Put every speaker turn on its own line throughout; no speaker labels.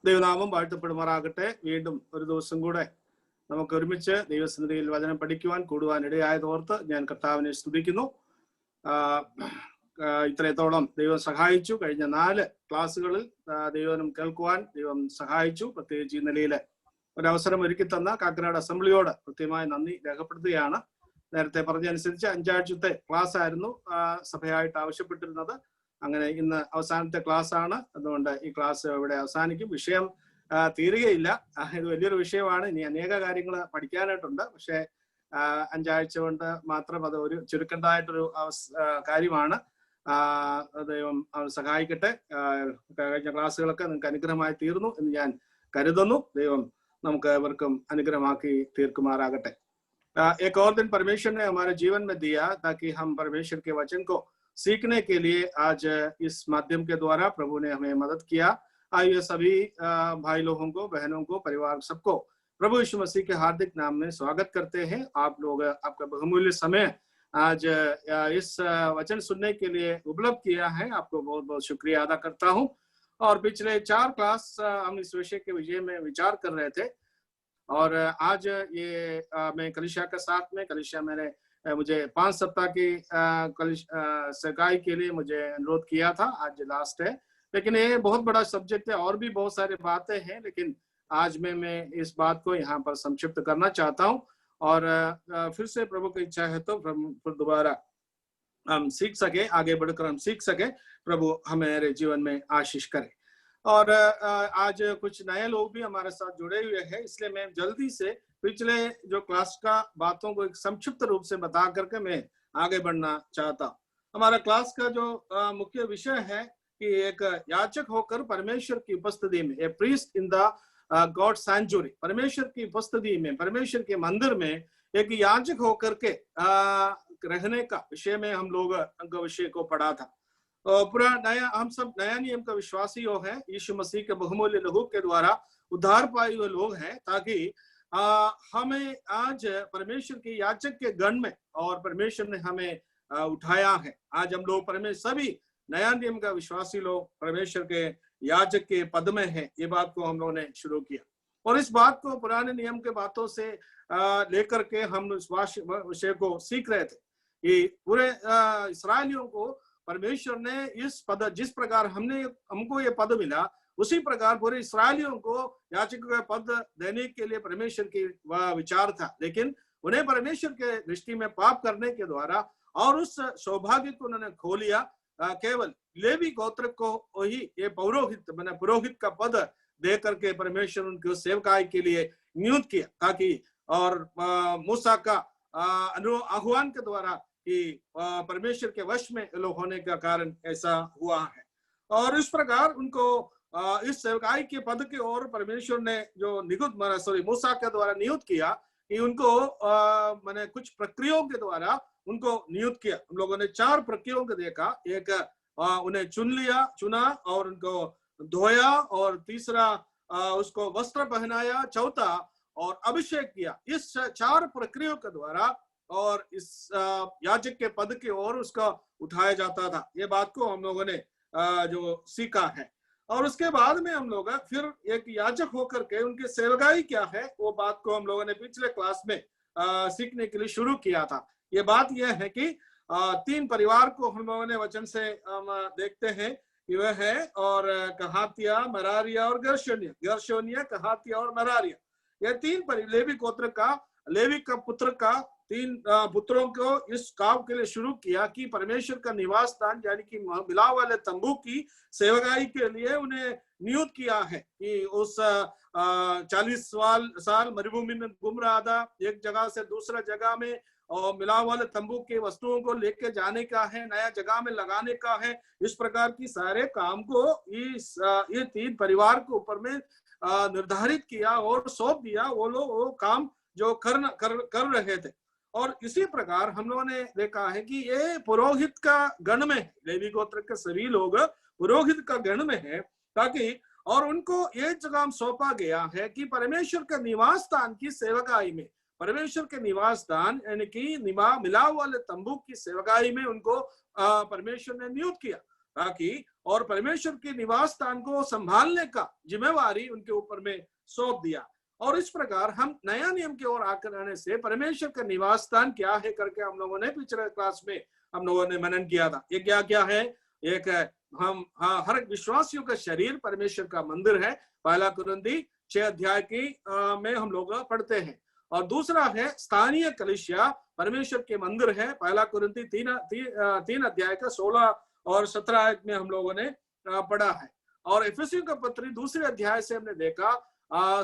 ദൈവനാമം വാഴ്ത്തപ്പെടുമാറാകട്ടെ. വീണ്ടും ഒരു ദിവസം കൂടെ നമുക്ക് ഒരുമിച്ച് ദൈവസന്നിധിയിൽ വചനം പഠിക്കുവാൻ കൂടുവാൻ ഇടയായതോർത്ത് ഞാൻ കർത്താവിനെ സ്തുതിക്കുന്നു. ഇത്രത്തോളം ദൈവം സഹായിച്ചു. കഴിഞ്ഞ 4 ക്ലാസ്സുകളിൽ ദൈവം കേൾക്കുവാൻ ദൈവം സഹായിച്ചു. പ്രത്യേകിച്ച് ഈ നിലയിൽ ഒരവസരം ഒരുക്കി തന്ന കാക്കനാട് അസംബ്ലിയോട് കൃത്യമായി നന്ദി രേഖപ്പെടുത്തുകയാണ്. നേരത്തെ പറഞ്ഞനുസരിച്ച് 5 ആഴ്ചത്തെ ക്ലാസ് ആയിരുന്നു സഭയായിട്ട് ആവശ്യപ്പെട്ടിരുന്നത്. അങ്ങനെ ഇന്ന് അവസാനത്തെ ക്ലാസ് ആണ്. അതുകൊണ്ട് ഈ ക്ലാസ് ഇവിടെ അവസാനിക്കും. വിഷയം തീരുകയില്ല. ഇത് വലിയൊരു വിഷയമാണ്. ഇനി അനേക കാര്യങ്ങൾ പഠിക്കാനായിട്ടുണ്ട്. പക്ഷെ 5 ആഴ്ച കൊണ്ട് മാത്രം അത് ഒരു ചുരുക്കേണ്ടതായിട്ടൊരു കാര്യമാണ്. ദൈവം സഹായിക്കട്ടെ. കഴിഞ്ഞ ക്ലാസ്സുകളൊക്കെ നിങ്ങൾക്ക് അനുഗ്രഹമായി തീർന്നു എന്ന് ഞാൻ കരുതുന്നു. ദൈവം നമുക്ക് ഇവർക്കും അനുഗ്രഹമാക്കി തീർക്കുമാറാകട്ടെ. एक और दिन परमेश्वर ने हमारे जीवन में दिया ताकि हम परमेश्वर के वचन को सीखने के लिए आज इस माध्यम के द्वारा प्रभु ने हमें मदद किया। आइए सभी भाई लोगों को, बहनों को, परिवार सबको प्रभु यीशु मसीह के हार्दिक नाम में स्वागत करते हैं। आप लोग आपका बहुमूल्य समय आज इस वचन सुनने के लिए उपलब्ध किया है। आपको बहुत बहुत शुक्रिया अदा करता हूँ। और पिछले 4 क्लास हम इस विषय के विषय में विचार कर रहे थे और आज ये मैं कलीसिया के साथ में कलीसिया मुझे 5 सप्ताह की सेवकाई के लिए मुझे अनुरोध किया था। आज लास्ट है, लेकिन ये बहुत बड़ा सब्जेक्ट है और भी बहुत सारी बातें हैं, लेकिन आज मैं इस बात को यहाँ पर संक्षिप्त करना चाहता हूँ। और फिर से प्रभु की इच्छा है तो फिर दोबारा हम सीख सके, आगे बढ़कर हम सीख सके। प्रभु हमारे जीवन में आशीष करे। और आज कुछ नए लोग भी हमारे साथ जुड़े हुए हैं, इसलिए मैं जल्दी से पिछले जो क्लास का बातों को एक संक्षिप्त रूप से बता करके मैं आगे बढ़ना चाहता हूँ। हमारा क्लास का जो मुख्य विषय है कि एक याजक होकर परमेश्वर की उपस्थिति में, a priest in the God sanctuary, परमेश्वर की उपस्थिति में, परमेश्वर के मंदिर में एक याजक होकर के रहने का विषय में हम लोग विषय को पढ़ा था। पूरा नया, हम सब नया नियम का विश्वासी लोग हैं। यीशु मसीह के बहुमूल्य लहू के द्वारा उद्धार पाए हुए लोग हैं, ताकि हमें आज परमेश्वर के याजक के गण में और परमेश्वर ने हमें उठाया है। आज हम लोग परमेश्वर सभी नया नियम का विश्वासी लोग परमेश्वर के याजक के पद में हैं। ये बात को हम लोगों ने शुरू किया और इस बात को पुराने नियम के बातों से लेकर के हम इस विषय को सीख रहे थे कि पूरे इस्राएलियों को परमेश्वर ने इस पद, जिस प्रकार हमको ये पद मिला, उसी प्रकार पूरे इस्राएलियों को याजक का पद देने के लिए परमेश्वर की वह विचार था। लेकिन उन्हें परमेश्वर के दृष्टि में पाप करने के द्वारा और उस सौभाग्य को उन्होंने खो लिया। केवल लेवी गोत्र को ही ये पुरोहित का पद दे करके परमेश्वर उनकी सेवकाई के लिए नियुक्त किया, ताकि और मूसा का आह्वान के द्वारा कि परमेश्वर के वश में लोग होने का कारण ऐसा हुआ है। और इस प्रकार उनको इस सेवकाई के पद की ओर परमेश्वर ने जो मूसा के द्वारा नियुक्त किया कि उनको कुछ प्रक्रियाओं के द्वारा उनको नियुक्त किया। हम लोगों ने 4 प्रक्रियाओं को देखा। एक उन्हें चुना और उनको धोया, और तीसरा उसको वस्त्र पहनाया, चौथा और अभिषेक किया। इस 4 प्रक्रियाओं के द्वारा और इस याजक के पद की ओर उसका उठाया जाता था। ये बात को हम लोगों ने जो सीखा है। और उसके बाद में हम लोग फिर एक याजक होकर के उनकी सेवकाई क्या है, वो बात को हम लोगों ने पिछले क्लास में सीखने के लिए शुरू किया था। ये बात यह है कि 3 परिवार को हम लोगों ने वचन से हम देखते हैं कि वह है और कहातिया, मरारिया और गर्शोनिया, कहातिया और मरारिया। ये 3 लेवी गोत्र का, लेवी का पुत्र का 3 पुत्रों को इस काम के लिए शुरू किया कि परमेश्वर का निवास स्थान यानी कि मिलाप वाले तंबू की सेवकाई के लिए उन्हें नियुक्त किया है। कि उस 40 साल मरुभूमि में घूम रहा था, एक जगह से दूसरा जगह में, और मिलाप वाले तंबू के वस्तुओं को लेके जाने का है, नया जगह में लगाने का है। इस प्रकार की सारे काम को ये 3 परिवार के ऊपर में निर्धारित किया और सौंप दिया। वो लोग वो काम जो कर रहे थे। और इसी प्रकार हम लोगों ने देखा है कि ये पुरोहित का गण में है, लेवी गोत्र के सभी लोग पुरोहित का गण में है, ताकि और उनको ये काम सौंपा गया है कि परमेश्वर का निवास स्थान की सेवकाई में, परमेश्वर के निवास स्थान यानी कि मिलाप वाले तंबू की सेवकाई में उनको परमेश्वर ने नियुक्त किया, ताकि और परमेश्वर के निवास स्थान को संभालने का जिम्मेवारी उनके ऊपर में सौंप दिया। और इस प्रकार हम नया नियम की ओर आकर आने से परमेश्वर का निवास स्थान क्या है करके हम लोगों ने पिछले क्लास में हम लोगों ने मनन किया था। ये क्या क्या है? एक हम हर विश्वासियों का शरीर परमेश्वर का मंदिर है, पहला कुरिन्थी 6 अध्याय की में हम लोग पढ़ते हैं। और दूसरा है स्थानीय कलीसिया परमेश्वर के मंदिर है, पहला कुरिन्थी 3 अध्याय का 16 और 17 आयत में हम लोगों ने पढ़ा है। और इफिसियों का पत्री 2 अध्याय से हमने देखा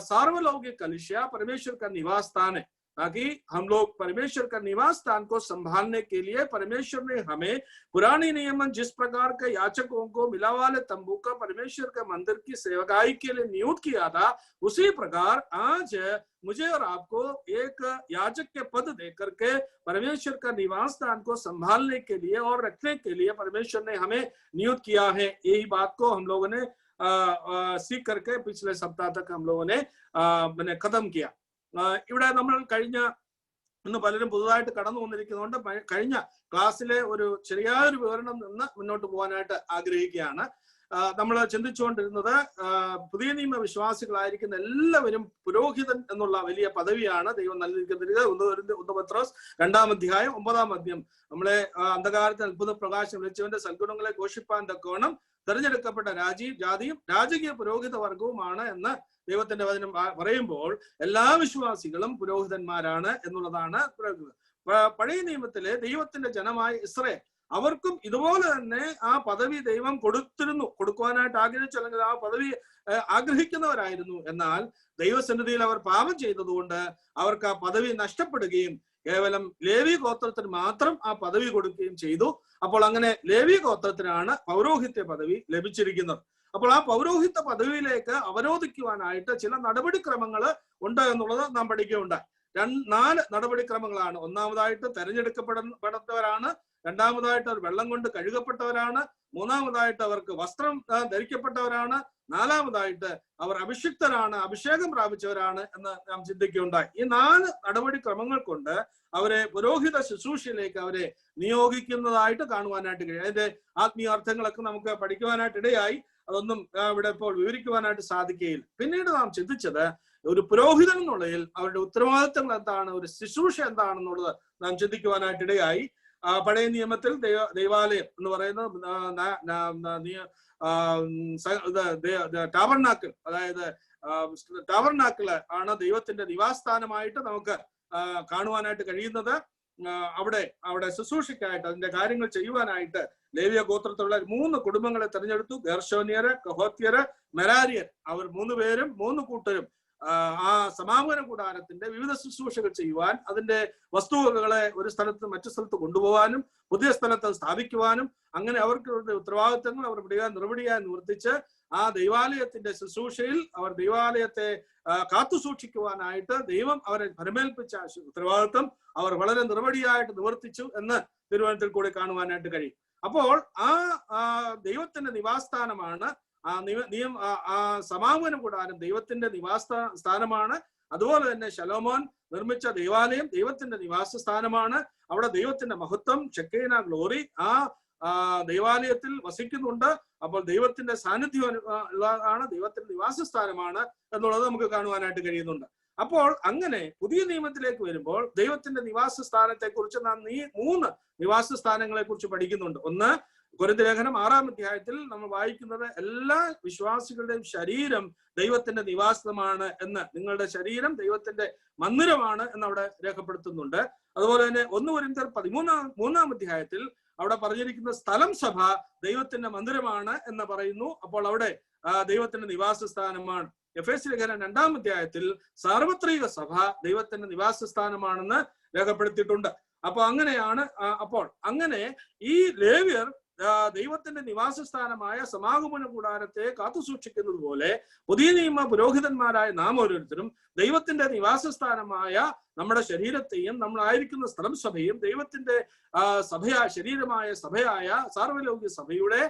सार्वलौकिक कलीसिया परमेश्वर का निवास स्थान है, ताकि हम लोग परमेश्वर का निवास स्थान को संभालने के लिए परमेश्वर ने हमें पुरानी नियम जिस प्रकार के याचकों को मिला वाले तंबू का परमेश्वर के मंदिर की सेवकाई के लिए नियुक्त किया था, उसी प्रकार आज मुझे और आपको एक याचक के पद दे करके परमेश्वर का निवास स्थान को संभालने के लिए और रखने के लिए परमेश्वर ने हमें नियुक्त किया है। यही बात को हम लोगों ने सीख करके पिछले सप्ताह तक हम लोगों ने खत्म किया। ഇവിടെ നമ്മൾ ഇന്ന് പലരും പുതുതായിട്ട് കടന്നു വന്നിരിക്കുന്നതുകൊണ്ട് കഴിഞ്ഞ ക്ലാസ്സിലെ ഒരു ശരിയായൊരു വിവരണം നിന്ന് മുന്നോട്ട് പോകാനായിട്ട് ആഗ്രഹിക്കുകയാണ്. നമ്മൾ ചിന്തിച്ചുകൊണ്ടിരുന്നത് പുതിയ നിയമ വിശ്വാസികളായിരിക്കുന്ന എല്ലാവരും പുരോഹിതൻ എന്നുള്ള വലിയ പദവിയാണ് ദൈവം നൽകിയിരിക്കുന്നത്. 1 പത്രോസ് 2 അധ്യായം 9 നമ്മളെ അന്ധകാരത്തിൽ അത്ഭുത പ്രകാശം വിളിച്ചവന്റെ സൽഗുണങ്ങളെ ഘോഷിപ്പാൻ തക്കവണ്ണം തെരഞ്ഞെടുക്കപ്പെട്ട ജാതിയും രാജകീയ പുരോഹിത വർഗവുമാണ് എന്ന് ദൈവത്തിന്റെ വചനം പറയുമ്പോൾ എല്ലാ വിശ്വാസികളും പുരോഹിതന്മാരാണ് എന്നുള്ളതാണ്. പഴയ നിയമത്തിലെ ദൈവത്തിന്റെ ജനമായ ഇസ്രായേൽ അവർക്കും ഇതുപോലെ തന്നെ ആ പദവി ദൈവം കൊടുക്കുവാനായിട്ട് ആഗ്രഹിച്ചു, അല്ലെങ്കിൽ ആ പദവി ആഗ്രഹിക്കുന്നവരായിരുന്നു. എന്നാൽ ദൈവസന്നിധിയിൽ അവർ പാപം ചെയ്തതുകൊണ്ട് അവർക്ക് ആ പദവി നഷ്ടപ്പെടുകയും കേവലം ലേവി ഗോത്രത്തിന് മാത്രം ആ പദവി കൊടുക്കുകയും ചെയ്തു. അപ്പോൾ അങ്ങനെ ലേവി ഗോത്രത്തിനാണ് പൗരോഹിത്യ പദവി ലഭിച്ചിരിക്കുന്നത്. അപ്പോൾ ആ പൗരോഹിത്യ പദവിയിലേക്ക് അവരോധിക്കുവാനായിട്ട് ചില നടപടിക്രമങ്ങൾ ഉണ്ട് എന്നുള്ളത് നാം പഠിക്കുകയുണ്ടായി. 4 നടപടിക്രമങ്ങളാണ്. ഒന്നാമതായിട്ട് തെരഞ്ഞെടുക്കപ്പെടപ്പെട്ടവരാണ്, രണ്ടാമതായിട്ട് അവർ വെള്ളം കൊണ്ട് കഴുകപ്പെട്ടവരാണ്, മൂന്നാമതായിട്ട് അവർക്ക് വസ്ത്രം ധരിക്കപ്പെട്ടവരാണ്, നാലാമതായിട്ട് അവർ അഭിഷിക്തരാണ്, അഭിഷേകം പ്രാപിച്ചവരാണ് എന്ന് നാം ചിന്തിക്കുകയുണ്ടായി. ഈ 4 നടപടിക്രമങ്ങൾ കൊണ്ട് അവരെ പുരോഹിത ശുശ്രൂഷയിലേക്ക് അവരെ നിയോഗിക്കുന്നതായിട്ട് കാണുവാനായിട്ട് കഴിയും. അതിന്റെ ആത്മീയ അർത്ഥങ്ങളൊക്കെ നമുക്ക് പഠിക്കുവാനായിട്ട് ഇടയായി. അതൊന്നും ഇവിടെ ഇപ്പോൾ വിവരിക്കുവാനായിട്ട് സാധിക്കുകയില്ല. പിന്നീട് നാം ചിന്തിച്ചത് ഒരു പുരോഹിതൻ എന്നുള്ളതിൽ അവരുടെ ഉത്തരവാദിത്തങ്ങൾ എന്താണ്, ഒരു ശുശ്രൂഷ എന്താണെന്നുള്ളത് നാം ചിന്തിക്കുവാനായിട്ട് ഇടയായി. പഴയ നിയമത്തിൽ ദൈവാലയം എന്ന് പറയുന്നത് ടാബർനാക്കിൾ, അതായത് ടാബർനാക്കിള് ആണ് ദൈവത്തിന്റെ നിവാസസ്ഥാനമായിട്ട് നമുക്ക് കാണുവാനായിട്ട് കഴിയുന്നത്. അവിടെ ശുശ്രൂഷയ്ക്കായിട്ട് അതിന്റെ കാര്യങ്ങൾ ചെയ്യുവാനായിട്ട് ലേവ്യ ഗോത്രത്തിലുള്ള 3 കുടുംബങ്ങളെ തെരഞ്ഞെടുത്തു. ഗെർശോന്യര്, കഹോത്യര്, മെരാരിയർ. അവർ 3 പേരും 3 കൂട്ടരും ആ സമാഗമന കൂടാരത്തിന്റെ വിവിധ ശുശ്രൂഷകൾ ചെയ്യുവാൻ, അതിന്റെ വസ്തുവകകളെ ഒരു സ്ഥലത്ത് മറ്റു സ്ഥലത്ത് കൊണ്ടുപോകാനും പുതിയ സ്ഥലത്ത് സ്ഥാപിക്കുവാനും, അങ്ങനെ അവർക്ക് ഉത്തരവാദിത്തങ്ങൾ അവർ നിർവടിയായി നിവർത്തിച്ച് ആ ദൈവാലയത്തിന്റെ ശുശ്രൂഷയിൽ അവർ ദൈവാലയത്തെ കാത്തു സൂക്ഷിക്കുവാനായിട്ട് ദൈവം അവരെ ഫലമേൽപ്പിച്ച ഉത്തരവാദിത്വം അവർ വളരെ നിർവടിയായിട്ട് നിവർത്തിച്ചു എന്ന് തിരുവചനത്തിൽ കൂടി കാണുവാനായിട്ട് കഴിയും. അപ്പോൾ ആ ദൈവത്തിന്റെ നിവാസസ്ഥാനമാണ് ആ സമാഗമന കൂടാരം ദൈവത്തിന്റെ നിവാസ സ്ഥാനമാണ്. അതുപോലെ തന്നെ ശലോമോൻ നിർമ്മിച്ച ദേവാലയം ദൈവത്തിന്റെ നിവാസ സ്ഥാനമാണ്. അവിടെ ദൈവത്തിന്റെ മഹത്വം, ഷെക്കീന ഗ്ലോറി ആ ദൈവാലയത്തിൽ വസിക്കുന്നുണ്ട്. അപ്പോൾ ദൈവത്തിന്റെ സാന്നിധ്യം ആണ്, ദൈവത്തിന്റെ നിവാസ സ്ഥാനമാണ് എന്നുള്ളത് നമുക്ക് കാണുവാനായിട്ട് കഴിയുന്നുണ്ട്. അപ്പോൾ അങ്ങനെ പുതിയ നിയമത്തിലേക്ക് വരുമ്പോൾ ദൈവത്തിന്റെ നിവാസ സ്ഥാനത്തെ കുറിച്ച് നാം 3 നിവാസ സ്ഥാനങ്ങളെ കുറിച്ച് പഠിക്കുന്നുണ്ട്. ഒന്ന്, കൊരിന്ത്യർ ലേഖനം 6 അധ്യായത്തിൽ നമ്മൾ വായിക്കുന്നത് എല്ലാ വിശ്വാസികളുടെയും ശരീരം ദൈവത്തിന്റെ നിവാസമാണ് എന്ന്, നിങ്ങളുടെ ശരീരം ദൈവത്തിന്റെ മന്ദിരമാണ് എന്ന് അവിടെ രേഖപ്പെടുത്തുന്നുണ്ട്. അതുപോലെ തന്നെ 1 കൊരിന്ത്യർ 13 അധ്യായത്തിൽ അവിടെ പറഞ്ഞിരിക്കുന്ന സ്ഥലം സഭ ദൈവത്തിന്റെ മന്ദിരമാണ് എന്ന് പറയുന്നു. അപ്പോൾ അവിടെ ദൈവത്തിന്റെ നിവാസ സ്ഥാനമാണ്. എഫേസ്യ ലേഖനം 2 അധ്യായത്തിൽ സാർവത്രിക സഭ ദൈവത്തിന്റെ നിവാസ സ്ഥാനമാണെന്ന് രേഖപ്പെടുത്തിയിട്ടുണ്ട്. അപ്പൊ അങ്ങനെയാണ്. അപ്പോൾ അങ്ങനെ ഈ ലേവ്യർ ദൈവത്തിന്റെ നിവാസ സ്ഥാനമായ സമാഗമന കൂടാരത്തെ കാത്തുസൂക്ഷിക്കുന്നത് പോലെ പുതിയ നിയമ പുരോഹിതന്മാരായ നാം ഓരോരുത്തരും ദൈവത്തിന്റെ നിവാസ സ്ഥാനമായ നമ്മുടെ ശരീരത്തെയും നമ്മളായിരിക്കുന്ന സ്ഥലം സഭയും ദൈവത്തിന്റെ ശരീരമായ സഭയായ സാർവലൗകിക സഭയുടെ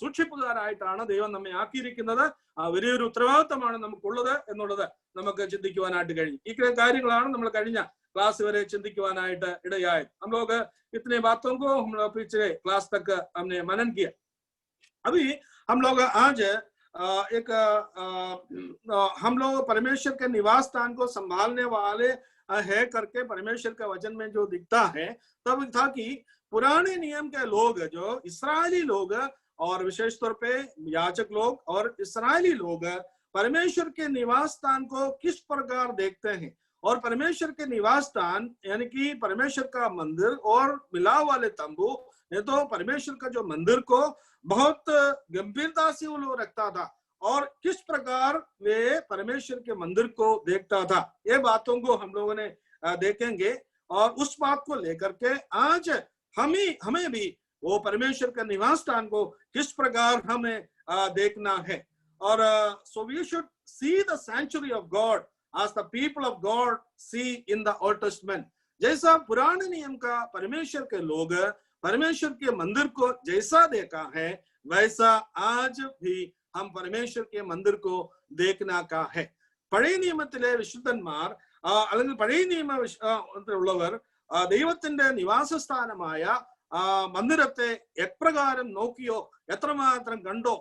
സൂക്ഷിപ്പുകാരായിട്ടാണ് ദൈവം നമ്മെ ആക്കിയിരിക്കുന്നത്. വലിയൊരു ഉത്തരവാദിത്തമാണ് നമുക്കുള്ളത് എന്നുള്ളത് നമുക്ക് ചിന്തിക്കുവാനായിട്ട് കഴിയും. ഈ കാര്യങ്ങളാണ് നമ്മൾ കഴിഞ്ഞ क्लास वरे चिंतिക്കുവാനായിട്ട് ഇടയായത്. हम लोग इतने बातों को हम लोग पिछले क्लास तक हमने मनन किया. अभी हम लोग आज हम लोग परमेश्वर के निवास स्थान को संभालने वाले है करके परमेश्वर के वचन में जो दिखता है, तब था कि पुराने नियम के लोग, जो इस्राएली लोग और विशेष तौर पे याजक लोग और इस्राएली लोग परमेश्वर के निवास स्थान को किस प्रकार देखते हैं, और परमेश्वर के निवास स्थान यानी कि परमेश्वर का मंदिर और मिलाव वाले तंबू, ये तो परमेश्वर का जो मंदिर को बहुत गंभीरता से वो लोग रखता था और किस प्रकार वे परमेश्वर के मंदिर को देखता था, ये बातों को हम लोगों ने देखेंगे। और उस बात को लेकर के आज हमें भी वो परमेश्वर का निवास स्थान को किस प्रकार हमें देखना है। और so we should see the sanctuary of God as the people of God see in the Old Testament। जैसा पुराने नियम का परमेश्वर के लोग परमेश्वर के मंदिर को जैसा देखा है, वैसा आज भी हम परमेश्वर के मंदिर को देखना का है। പഴയ നിയമത്തിലെ വിശുദ്ധന്മാർ അല്ലെങ്കിൽ പഴയ നിയമ ഉള്ളവർ ദൈവത്തിന്റെ നിവാസസ്ഥാനമായ മന്ദിരത്തെ എപ്രകാരം നോക്കിയോ, എത്രമാത്രം കണ്ടോ,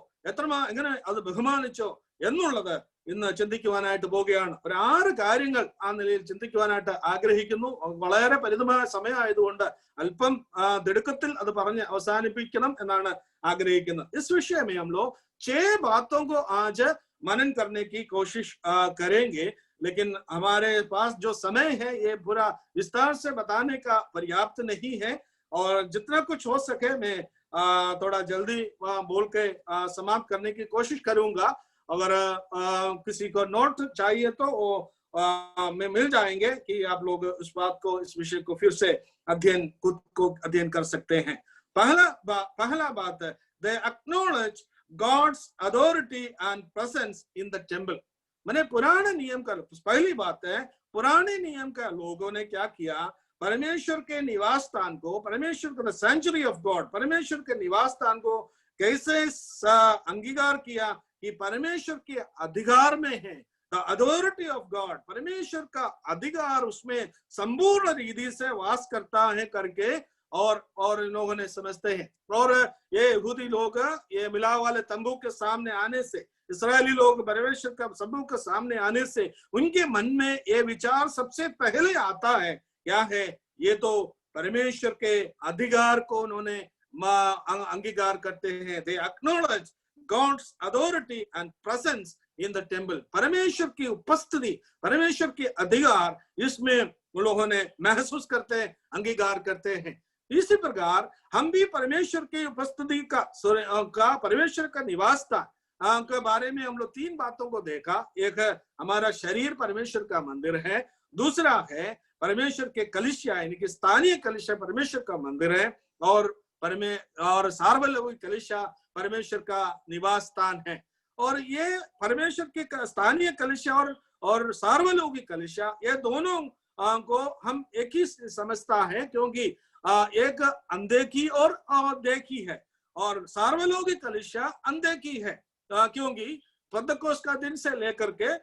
എങ്ങനെ അത് ബഹുമാനിച്ചോ എന്നുള്ളത് ഇന്ന് ചിന്തിക്കുവാനായിട്ട് പോവുകയാണ്. ഒരു 6 കാര്യങ്ങൾ ആ നിലയിൽ ചിന്തിക്കുവാനായിട്ട് ആഗ്രഹിക്കുന്നു. വളരെ പരിമിതമായ സമയമായതുകൊണ്ട് അല്പം തിടുക്കത്തിൽ അത് പറഞ്ഞ് അവസാനിപ്പിക്കണം എന്നാണ് ആഗ്രഹിക്കുന്നത്. इस विषय में हम लोग 6 बातों को आज मनन करने की कोशिश करेंगे, लेकिन हमारे पास जो समय है ये पूरा विस्तार से बताने का पर्याप्त नहीं है, और जितना कुछ हो सके मैं थोड़ा जल्दी बोल के समाप्त करने की कोशिश करूंगा। अगर किसी को नोट चाहिए तो वो में मिल जाएंगे कि आप लोग इस बात को, इस विषय को फिर से खुद को अध्ययन कर सकते हैं। पहला बात है, they acknowledge God's authority and presence in the temple। मैंने पुराने नियम का, पहली बात है पुराने नियम का लोगों ने क्या किया, परमेश्वर के निवास स्थान को, परमेश्वर का सेंचुरी ऑफ गॉड, परमेश्वर के निवास स्थान को कैसे अंगीकार किया कि परमेश्वर के अधिकार में है। द अथॉरिटी ऑफ गॉड, परमेश्वर का अधिकार उसमें संपूर्ण रीति से वास करता है करके और इन लोगों ने समझते हैं। और ये यहूदी लोग ये मिलाव वाले तंबू के सामने आने से, इस्राएली लोग परमेश्वर का तंबू के सामने आने से उनके मन में ये विचार सबसे पहले आता है, क्या है, ये तो परमेश्वर के अधिकार को उन्होंने अंगीकार करते हैं। दे acknowledge God's authority and presence in the temple। परमेश्वर की उपस्थिति, परमेश्वर के अधिकार इसमें उन लोगों ने महसूस करते हैं, अंगीकार करते हैं। इसी प्रकार हम भी परमेश्वर की उपस्थिति का परमेश्वर का निवास स्थान के बारे में हम लोग 3 बातों को देखा। एक है हमारा शरीर परमेश्वर का मंदिर है, दूसरा है परमेश्वर के कलीसिया यानी कि स्थानीय कलीसिया परमेश्वर का मंदिर है, और सार्वलौकिक कलीसिया परमेश्वर का निवास स्थान है। और ये परमेश्वर के स्थानीय कलीसिया और सार्वलौकिक कलीसिया, ये दोनों को हम एक ही समझता है, क्योंकि एक अनदेखी और देखी है, और सार्वलौकिक कलीसिया अनदेखी है, क्योंकि पेंतकोस्त का दिन से लेकर के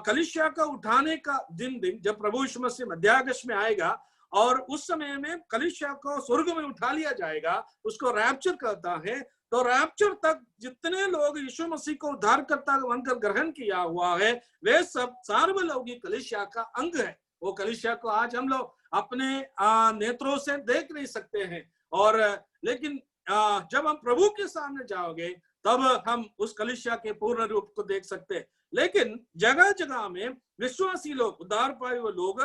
कलीसिया का उठाने का दिन जब प्रभु यीशु मसीह मध्याकाश में आएगा और उस समय में कलीसिया को स्वर्ग में उठा लिया जाएगा, उसको रैप्चर कहता है। तो रैप्चर तक जितने लोग यीशु मसीह को उद्धारकर्ता बनकर ग्रहण किया हुआ है, वे सब सार्वलौकिक कलीसिया का अंग है। वो कलीसिया को आज हम लोग अपने नेत्रों से देख नहीं सकते हैं, और लेकिन जब हम प्रभु के सामने जाओगे तब हम उस कलीसिया के पूर्ण रूप को देख सकते हैं। लेकिन जगह जगह में विश्वासी लोग, उद्धार पाए हुए लोग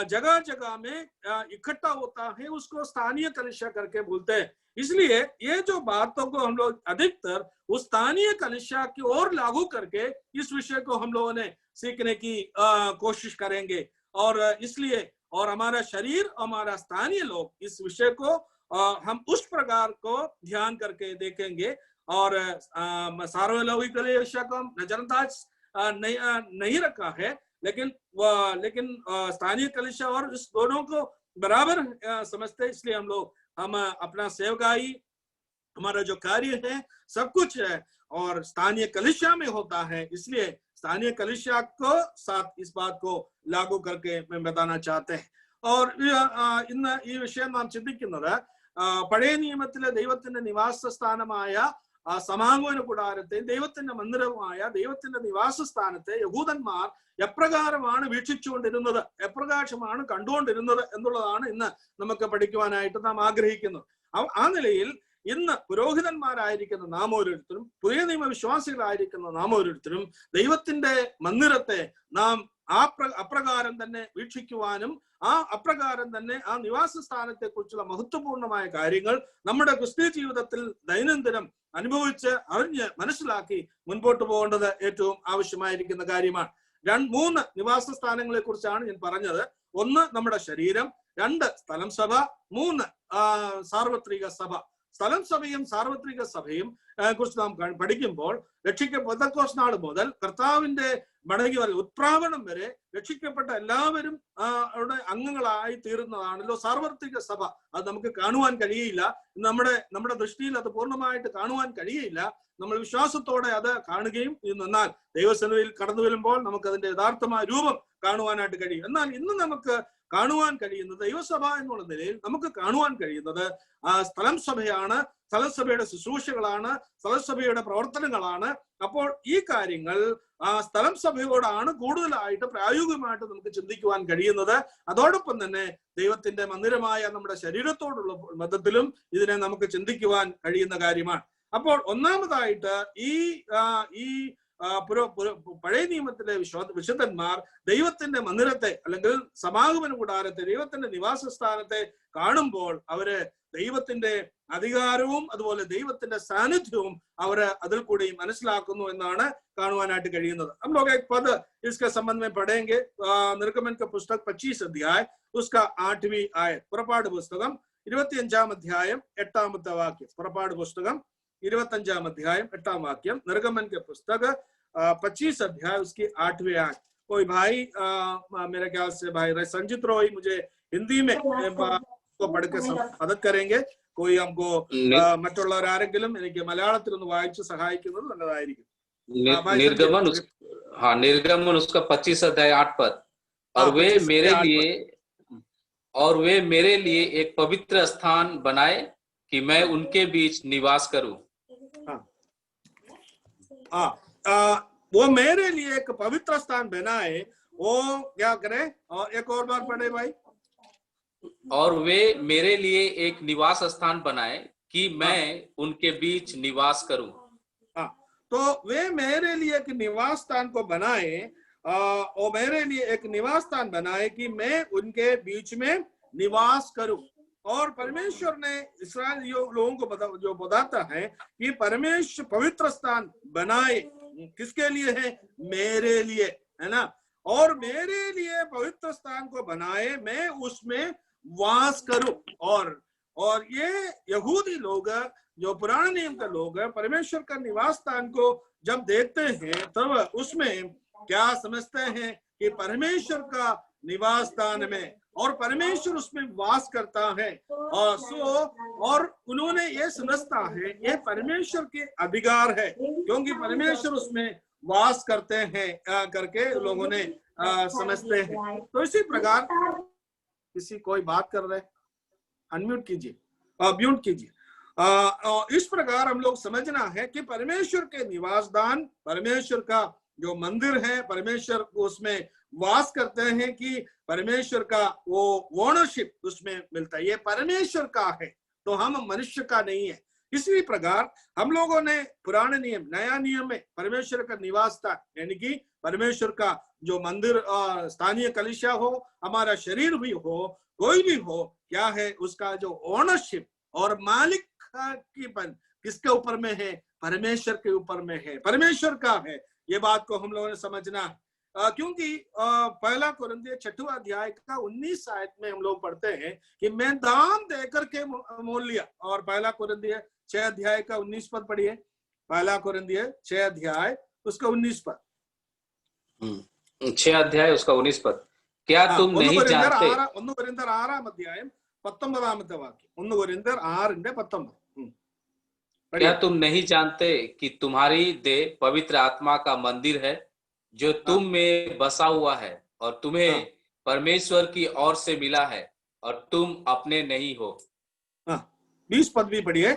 जगह जगह में इकट्ठा होता है, उसको स्थानीय कलीसिया करके बोलते हैं। इसलिए ये जो बातों को हम लोग अधिकतर उस स्थानीय कलीसिया की ओर लागू करके इस विषय को हम लोगों ने सीखने की कोशिश करेंगे। और इसलिए और हमारा शरीर, हमारा स्थानीय लोग, इस विषय को हम उस प्रकार को ध्यान करके देखेंगे। और सार्वलौकिक कलीसिया को नजरअंदाज नहीं रखा है, लेकिन स्थानीय कलीसिया और इस दोनों को बराबर समझते हैं। इसलिए हम अपना सेवकाई, हमारा जो कार्य है, सब कुछ है और स्थानीय कलीसिया में होता है। इसलिए स्थानीय कलीसिया को साथ इस बात को लागू करके मैं बताना चाहते हैं। और ഈ വിഷയം നാം ചിന്തിക്കുന്നത് പഴയ നിയമത്തിലെ ദൈവത്തിന്റെ നിവാസ സ്ഥാനമായ ആ സമാഗമന കൂടാരത്തെ ദൈവത്തിന്റെ മന്ദിരവുമായ ദൈവത്തിന്റെ നിവാസ സ്ഥാനത്തെ യഹൂദന്മാർ എപ്രകാരമാണ് വീക്ഷിച്ചുകൊണ്ടിരുന്നത്, എപ്രകാശമാണ് കണ്ടുകൊണ്ടിരുന്നത് എന്നുള്ളതാണ് ഇന്ന് നമുക്ക് പഠിക്കുവാനായിട്ട് നാം ആഗ്രഹിക്കുന്നത്. ആ നിലയിൽ ഇന്ന് പുരോഹിതന്മാരായിരിക്കുന്ന നാം ഓരോരുത്തരും, പുതിയ നിയമവിശ്വാസികളായിരിക്കുന്ന നാം ഓരോരുത്തരും ദൈവത്തിന്റെ മന്ദിരത്തെ നാം അപ്രകാരം തന്നെ വീക്ഷിക്കുവാനും അപ്രകാരം തന്നെ ആ നിവാസ സ്ഥാനത്തെ കുറിച്ചുള്ള മഹത്വപൂർണമായ കാര്യങ്ങൾ നമ്മുടെ ക്രിസ്തീയ ജീവിതത്തിൽ ദൈനംദിനം അനുഭവിച്ച് അറിഞ്ഞ് മനസ്സിലാക്കി മുൻപോട്ട് പോകേണ്ടത് ഏറ്റവും ആവശ്യമായിരിക്കുന്ന കാര്യമാണ്. 3 നിവാസ സ്ഥാനങ്ങളെ കുറിച്ചാണ് ഞാൻ പറഞ്ഞത്. 1 നമ്മുടെ ശരീരം, 2 സ്ഥലം സഭ, 3 സാർവത്രിക സഭ. സ്ഥലം സഭയും സാർവത്രിക സഭയും കുറിച്ച് നാം പഠിക്കുമ്പോൾ പെന്തക്കോസ്ത് നാൾ മുതൽ കർത്താവിന്റെ മടങ്ങി വരൽ ഉത്പ്രാവണം വരെ രക്ഷിക്കപ്പെട്ട എല്ലാവരും അംഗങ്ങളായി തീരുന്നതാണല്ലോ സാർവത്രിക സഭ. അത് നമുക്ക് കാണുവാൻ കഴിയില്ല, നമ്മുടെ ദൃഷ്ടിയിൽ അത് പൂർണ്ണമായിട്ട് കാണുവാൻ കഴിയില്ല. നമ്മൾ വിശ്വാസത്തോടെ അത് കാണുകയും എന്നാൽ ദൈവസന്നിധിയിൽ കടന്നു വരുമ്പോൾ നമുക്ക് അതിന്റെ യഥാർത്ഥമായ രൂപം കാണുവാനായിട്ട് കഴിയും. എന്നാൽ ഇന്ന് നമുക്ക് കാണുവാൻ കഴിയുന്നത്, ദൈവസഭ എന്നുള്ള നിലയിൽ നമുക്ക് കാണുവാൻ കഴിയുന്നത് സ്ഥലം സഭയാണ്, സ്ഥലസഭയുടെ ശുശ്രൂഷകളാണ്, സ്ഥലസഭയുടെ പ്രവർത്തനങ്ങളാണ്. അപ്പോൾ ഈ കാര്യങ്ങൾ സ്ഥലം സഭയോടാണ് കൂടുതലായിട്ട് പ്രായോഗികമായിട്ട് നമുക്ക് ചിന്തിക്കുവാൻ കഴിയുന്നത്. അതോടൊപ്പം തന്നെ ദൈവത്തിന്റെ മന്ദിരമായ നമ്മുടെ ശരീരത്തോടുള്ള ബന്ധത്തിലും ഇതിനെ നമുക്ക് ചിന്തിക്കുവാൻ കഴിയുന്ന കാര്യമാണ്. അപ്പോൾ ഒന്നാമതായിട്ട് ഈ പഴയ നിയമത്തിലെ വിശുദ്ധന്മാർ ദൈവത്തിന്റെ മന്ദിരത്തെ അല്ലെങ്കിൽ സമാഗമന കൂടാരത്തെ, ദൈവത്തിന്റെ നിവാസ സ്ഥാനത്തെ കാണുമ്പോൾ അവര് ദൈവത്തിന്റെ അധികാരവും അതുപോലെ ദൈവത്തിന്റെ സാന്നിധ്യവും അവര് അതിൽ കൂടി മനസ്സിലാക്കുന്നു എന്നാണ് കാണുവാനായിട്ട് കഴിയുന്നത്. हम लोग एक पद इसके संबंध में पढ़ेंगे, निर्गमन का पुस्तक 25 अध्याय उसका 8वीं आयत. പുറപ്പാട് പുസ്തകം 25-ാം അധ്യായം 8ാമത്തെ വാക്യം. പുറപ്പാട് പുസ്തകം 25-ാം അധ്യായം 8ാം വാക്യം. निर्गमन के पुस्तक 25 अध्याय उसकी 8वीं आयत. कोई भाई मेरे ख्याल से भाई संजीत रॉय मुझे हिंदी में को पढ़ के मदद करेंगे. कोई हमको മറ്റുള്ളവർ ആരെങ്കിലും എനിക്ക് മലയാളത്തിൽ ഒന്ന് വായിച്ച് സഹായിക്കുന്നത് നല്ലതായിരിക്കും.
निर्गमन उसका 25 अध्याय 8 पद. और वे मेरे लिए एक पवित्र स्थान बनाए कि मैं उनके बीच निवास करूं.
वो मेरे लिए एक पवित्र स्थान बनाए, वो क्या करे? और एक और बार पढ़े भाई.
और वे मेरे लिए एक निवास स्थान बनाए कि मैं उनके बीच निवास करूं.
तो वे मेरे लिए एक निवास स्थान को बनाए, और मेरे लिए एक निवास स्थान बनाए कि मैं उनके बीच में निवास करूं. और परमेश्वर ने इस्राएल लोगों को जो बताता है कि परमेश्वर पवित्र स्थान बनाए किसके लिए है? मेरे लिए, है ना. और मेरे लिए पवित्र स्थान को बनाए, मैं उसमें वास करूं. और ये यहूदी लोग जो पुराने नियम के लोग हैं, परमेश्वर का निवास स्थान को जब देखते हैं तब उसमें क्या समझते हैं कि परमेश्वर का निवास स्थान में और परमेश्वर उसमें वास करता है. और उन्होंने ये समझता है ये परमेश्वर के अधिकार है, क्योंकि परमेश्वर उसमें वास करते हैं करके लोगों ने समझते हैं. तो इसी प्रकार किसी कोई बात कर रहे, अनम्यूट कीजिए, म्यूट कीजिए. इस प्रकार हम लोग समझना है कि परमेश्वर के निवास स्थान, परमेश्वर का जो मंदिर है, परमेश्वर उसमें वास करते हैं कि परमेश्वर का वो ओनरशिप उसमें मिलता है. ये परमेश्वर का है, तो हम मनुष्य का नहीं है. इसी प्रकार हम लोगों ने पुराने नियम, नया नियम में परमेश्वर का निवास स्थान यानी कि परमेश्वर का जो मंदिर, स्थानीय कलीसिया हो, हमारा शरीर भी हो, कोई भी हो, क्या है उसका जो ओनरशिप और मालिक की किसके ऊपर में है? परमेश्वर के ऊपर में है, परमेश्वर का है. ये बात को हम लोगों ने समझना है. क्योंकि 1 कुरिन्थियों 6वां अध्याय का 19 आयत में हम लोग पढ़ते हैं कि मैं दाम देकर के मोल लिया. और 1 कुरिन्थियों 6 अध्याय का 19 पद पढ़िए. 1 कुरिन्थियों 6 अध्याय उसका 19 पद.
6 अध्याय उसका 19 पद. क्या तुम नहीं जानते?
1 കുരിന്ത്യർ 6-ാം അധ്യായം 19-ാമത്തെ വാക്യം. 1 കുരിന്ത്യർ 6:19.
क्या तुम नहीं जानते कि तुम्हारी देह पवित्र आत्मा का मंदिर है जो तुम में बसा हुआ है और तुम्हें परमेश्वर की ओर से मिला है और तुम अपने नहीं हो.
20 पद भी पढ़िए.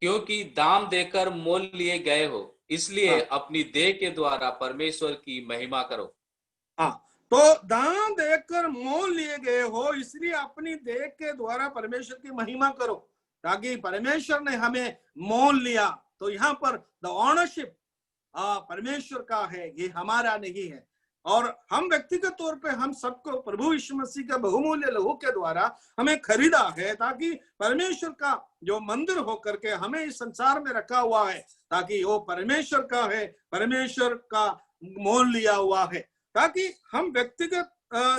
क्योंकि दाम देकर मोल लिए गए हो, इसलिए
हाँ।
अपनी देह के द्वारा परमेश्वर की महिमा करो।
हाँ, तो दान देकर मोल लिए गए हो, इसलिए अपनी देह के द्वारा परमेश्वर की महिमा करो, ताकि परमेश्वर ने हमें मोल लिया। तो यहाँ पर द ऑनरशिप परमेश्वर का है, ये हमारा नहीं है। और हम व्यक्तिगत तौर पे हम सबको प्रभु यीशु मसीह का बहुमूल्य लहू के द्वारा हमें खरीदा है, ताकि परमेश्वर का जो मंदिर होकर के हमें इस संसार में रखा हुआ है, ताकि वो परमेश्वर का है, परमेश्वर का मोल लिया हुआ है, ताकि हम व्यक्तिगत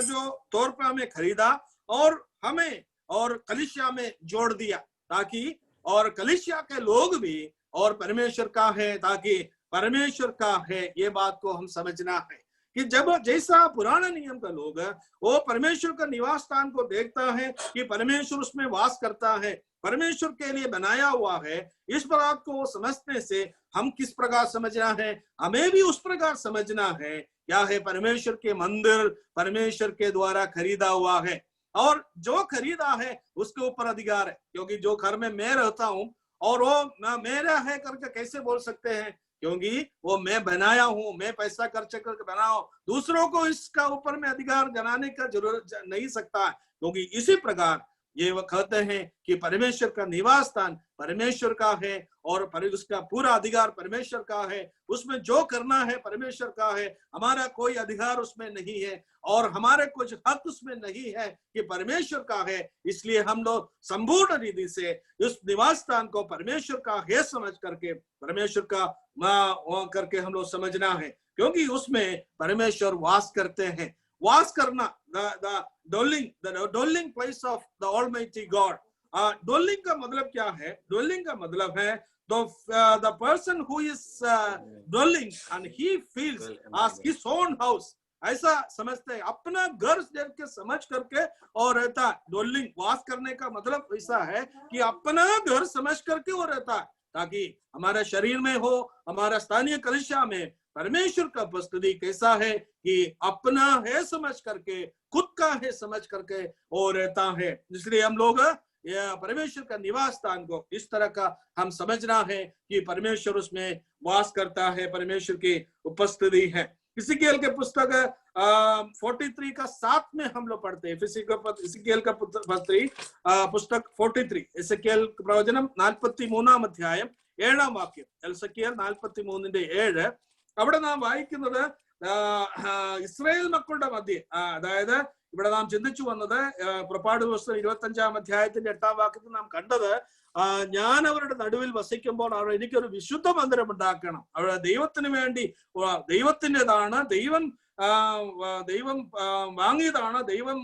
जो तौर पर हमें खरीदा और हमें और कलीसिया में जोड़ दिया, ताकि और कलीसिया के लोग भी और परमेश्वर का है, ताकि परमेश्वर का है, ये बात को हम समझना है कि जब जैसा पुराना नियम का लोग है वो परमेश्वर का निवास स्थान को देखता है कि परमेश्वर उसमें वास करता है, परमेश्वर के लिए बनाया हुआ है, इस बात को समझने से हम किस प्रकार समझना है, हमें भी उस प्रकार समझना है क्या है, परमेश्वर के मंदिर परमेश्वर के द्वारा खरीदा हुआ है, और जो खरीदा है उसके ऊपर अधिकार है। क्योंकि जो घर में मैं रहता हूं और वो मेरा है करके कैसे बोल सकते हैं, क्योंकि वो मैं बनाया हूं, मैं पैसा खर्च करके बनाया, दूसरों को इसका ऊपर में अधिकार जनाने का जरूरत नहीं सकता, क्योंकि इसी प्रकार ये वो कहते हैं कि परमेश्वर का निवास स्थान परमेश्वर का है और उसका पूरा अधिकार परमेश्वर का है, उसमें जो करना है परमेश्वर का है, हमारा कोई अधिकार उसमें नहीं है और हमारे कुछ हक उसमें नहीं है, कि परमेश्वर का है। इसलिए हम लोग संपूर्ण रीति से उस निवास स्थान को परमेश्वर का है समझ करके परमेश्वर का करके हम लोग समझना है, क्योंकि उसमें परमेश्वर वास करते हैं। वास करना, the dwelling place of the Almighty God. Dwelling का मतलब क्या है? Dwelling का मतलब है the person who is dwelling and he feels as his own house, ऐसा समझते हैं, अपना घर के समझ करके और रहता है। डोलिंग वास करने का मतलब ऐसा है कि अपना घर समझ करके वो रहता है, ताकि हमारा शरीर में हो, हमारा स्थानीय कलीसिया में परमेश्वर का उपस्थिति कैसा है कि अपना है समझ करके, खुद का है समझ करके वो रहता है। इसलिए हम लोग परमेश्वर का निवास स्थान को इस तरह का हम समझना है कि परमेश्वर उसमें वास करता है, परमेश्वर की उपस्थिति है। इसिकियल के पुस्तक 43 का 7 में हम लोग पढ़ते हैं। इसिकियल का पुस्तक 43, इसिकियल പ്രവചനം 43 അധ്യായം 7 വാക്യം, എസെക്കിയേൽ 43:7. അവിടെ നാം വായിക്കുന്നത് ഇസ്രായേൽ മക്കളുടെ മധ്യേ, അതായത് ഇവിടെ നാം ചിന്തിച്ചു വന്നത് പുറപ്പാട് പുസ്തകം 25 അധ്യായത്തിന്റെ 8 വാക്യത്തിൽ നാം കണ്ടത്, ഞാൻ അവരുടെ നടുവിൽ വസിക്കുമ്പോൾ അവർ എനിക്കൊരു വിശുദ്ധ മന്ദിരം ഉണ്ടാക്കണം, അവിടെ ദൈവത്തിന് വേണ്ടി, ദൈവത്തിൻ്റെതാണ്, ദൈവം വാങ്ങിയതാണ്, ദൈവം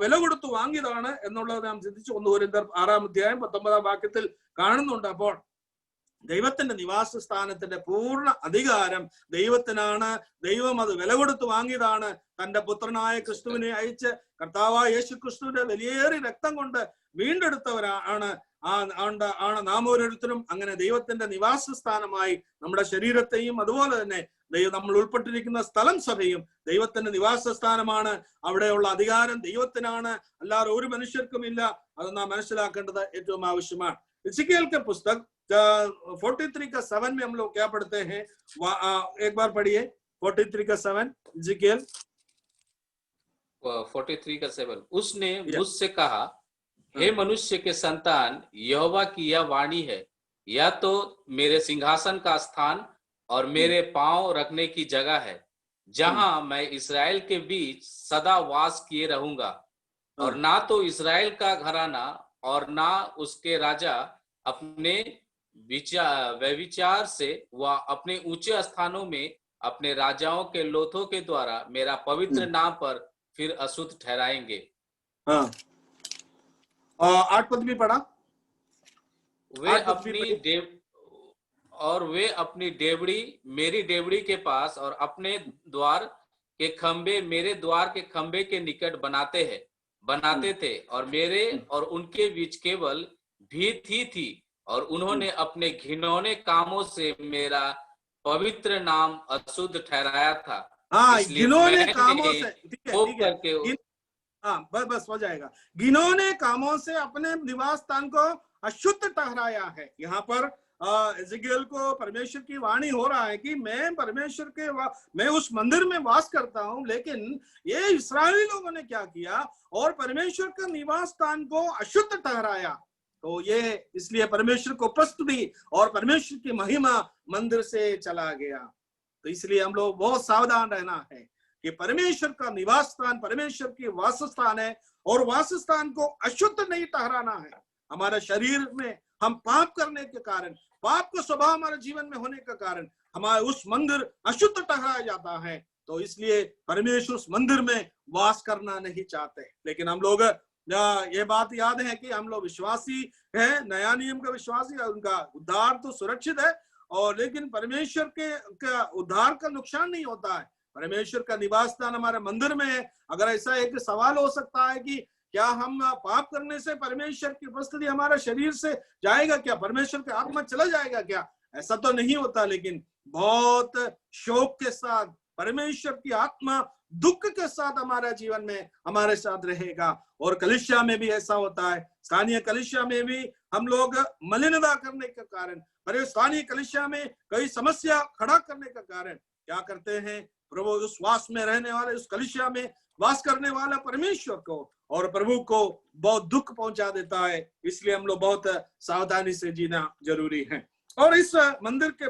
വില കൊടുത്തു വാങ്ങിയതാണ് എന്നുള്ളത് നാം ചിന്തിച്ചു. 1 കൊരിന്ത്യർ 6 അധ്യായം 19 വാക്യത്തിൽ കാണുന്നുണ്ട്. അപ്പോൾ ദൈവത്തിന്റെ നിവാസ സ്ഥാനത്തിന്റെ പൂർണ്ണ അധികാരം ദൈവത്തിനാണ്. ദൈവം അത് വില കൊടുത്ത് വാങ്ങിയതാണ്. തന്റെ പുത്രനായ ക്രിസ്തുവിനെ അയച്ച് കർത്താവായ യേശു ക്രിസ്തുവിന്റെ വിലയേറിയ രക്തം കൊണ്ട് വീണ്ടെടുത്തവരാണ് നാം ഓരോരുത്തരും. അങ്ങനെ ദൈവത്തിന്റെ നിവാസ സ്ഥാനമായി നമ്മുടെ ശരീരത്തെയും അതുപോലെ തന്നെ നമ്മൾ ഉൾപ്പെട്ടിരിക്കുന്ന സ്ഥലം സഭയും ദൈവത്തിന്റെ നിവാസ സ്ഥാനമാണ്. അവിടെയുള്ള അധികാരം ദൈവത്തിനാണ്, അല്ലാതെ ഒരു മനുഷ്യർക്കും ഇല്ല. അത് നാം മനസ്സിലാക്കേണ്ടത് ഏറ്റവും ആവശ്യമാണ്. इसिकियल के पुस्तक 43 का 7 में हम लोग क्या पढ़ते हैं, एक बार पढ़िए 43 का 7, इसिकियल
43 का 7. उसने मुझसे कहा, हे मनुष्य के संतान, यहोवा की यह वाणी है, या तो मेरे सिंहासन का स्थान और मेरे पांव रखने की जगह है, जहां मैं इस्राएल के बीच सदा वास किए रहूंगा, और ना तो इस्राएल का घराना और ना उसके राजा अपने व्यभिचार से व अपने ऊंचे स्थानों में अपने राजाओं के लोथों के द्वारा मेरा पवित्र नाम पर फिर अशुद्ध ठहराएंगे.
हाँ, 8 पद भी पढ़ा.
वे अपनी डेवड़ी मेरी डेवड़ी के पास और अपने द्वार के खंबे मेरे द्वार के खंबे के निकट बनाते थे, और मेरे और उनके बीच केवल भीत ही थी, और उन्होंने अपने घिनौने कामों से मेरा पवित्र नाम अशुद्ध ठहराया था.
हाँ, घिनौने कामों से, हाँ बस हो जाएगा। घिनौने कामों से अपने निवास स्थान को अशुद्ध ठहराया है। यहाँ पर एजेकिएल को परमेश्वर की वाणी हो रहा है कि मैं परमेश्वर के मैं उस मंदिर में वास करता हूं, लेकिन ये इस्राएली लोगों ने क्या किया और परमेश्वर का निवास स्थान को अशुद्ध ठहराया। तो ये इसलिए परमेश्वर को उपस्थिति और परमेश्वर की महिमा मंदिर से चला गया। तो इसलिए हम लोग बहुत सावधान रहना है कि परमेश्वर का निवास स्थान परमेश्वर की वासस्थान है और वासस्थान को अशुद्ध नहीं ठहराना है। हमारे शरीर में हम पाप करने के कारण, पाप का स्वभाव हमारे जीवन में होने के कारण हमारे उस मंदिर अशुद्ध ठहराया जाता है। तो इसलिए परमेश्वर उस मंदिर में वास करना नहीं चाहते। लेकिन हम लोग ये बात याद है कि हम लोग विश्वासी है, नया नियम का विश्वासी है, उनका उद्धार तो सुरक्षित है, और लेकिन परमेश्वर के उद्धार का नुकसान नहीं होता है। परमेश्वर का निवास स्थान हमारे मंदिर में है। अगर ऐसा एक सवाल हो सकता है कि क्या हम पाप करने से परमेश्वर की उपस्थिति हमारे शरीर से जाएगा क्या, परमेश्वर का आत्मा चला जाएगा क्या? ऐसा तो नहीं होता, लेकिन बहुत शोक के साथ परमेश्वर की आत्मा दुख के साथ हमारे जीवन में हमारे साथ रहेगा। और कलीसिया में भी ऐसा होता है। स्थानीय कलीसिया में भी हम लोग मलिनता करने के कारण, स्थानीय कलीसिया में कई समस्या खड़ा करने के कारण क्या करते हैं, प्रभु उस वास में रहने वाले, उस कलीसिया में वास करने वाला परमेश्वर को और प्रभु को बहुत दुख पहुंचा देता है। इसलिए हम लोग बहुत सावधानी से जीना जरूरी है। और इस मंदिर के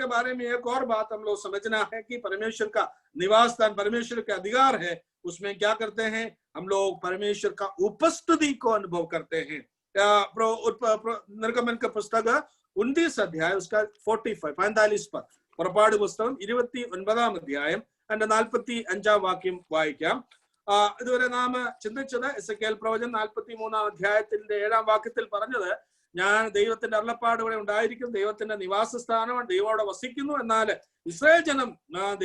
बारे में एक और बात हम लोग समझना है कि परमेश्वर का निवास स्थान परमेश्वर का अधिकार है। उसमें क्या करते हैं, हम लोग परमेश्वर का उपस्थिति को अनुभव करते हैं। निर्गमन का पुस्तक 29 अध्याय उसका 45 पर, പുറപ്പാട് പുസ്തകം 29 അധ്യായം അതിന്റെ 45 വാക്യം വായിക്കാം. ഇതുവരെ നാം ചിന്തിച്ചത് എസെക്കിയേൽ പ്രവചനം 43 അധ്യായത്തിന്റെ 7 വാക്യത്തിൽ പറഞ്ഞത്, ഞാൻ ദൈവത്തിന്റെ അരുളപ്പാട് ഇവിടെ ഉണ്ടായിരിക്കും, ദൈവത്തിന്റെ നിവാസ സ്ഥാനമാണ്, ദൈവം അവിടെ വസിക്കുന്നു. എന്നാൽ ഇസ്രായേൽ ജനം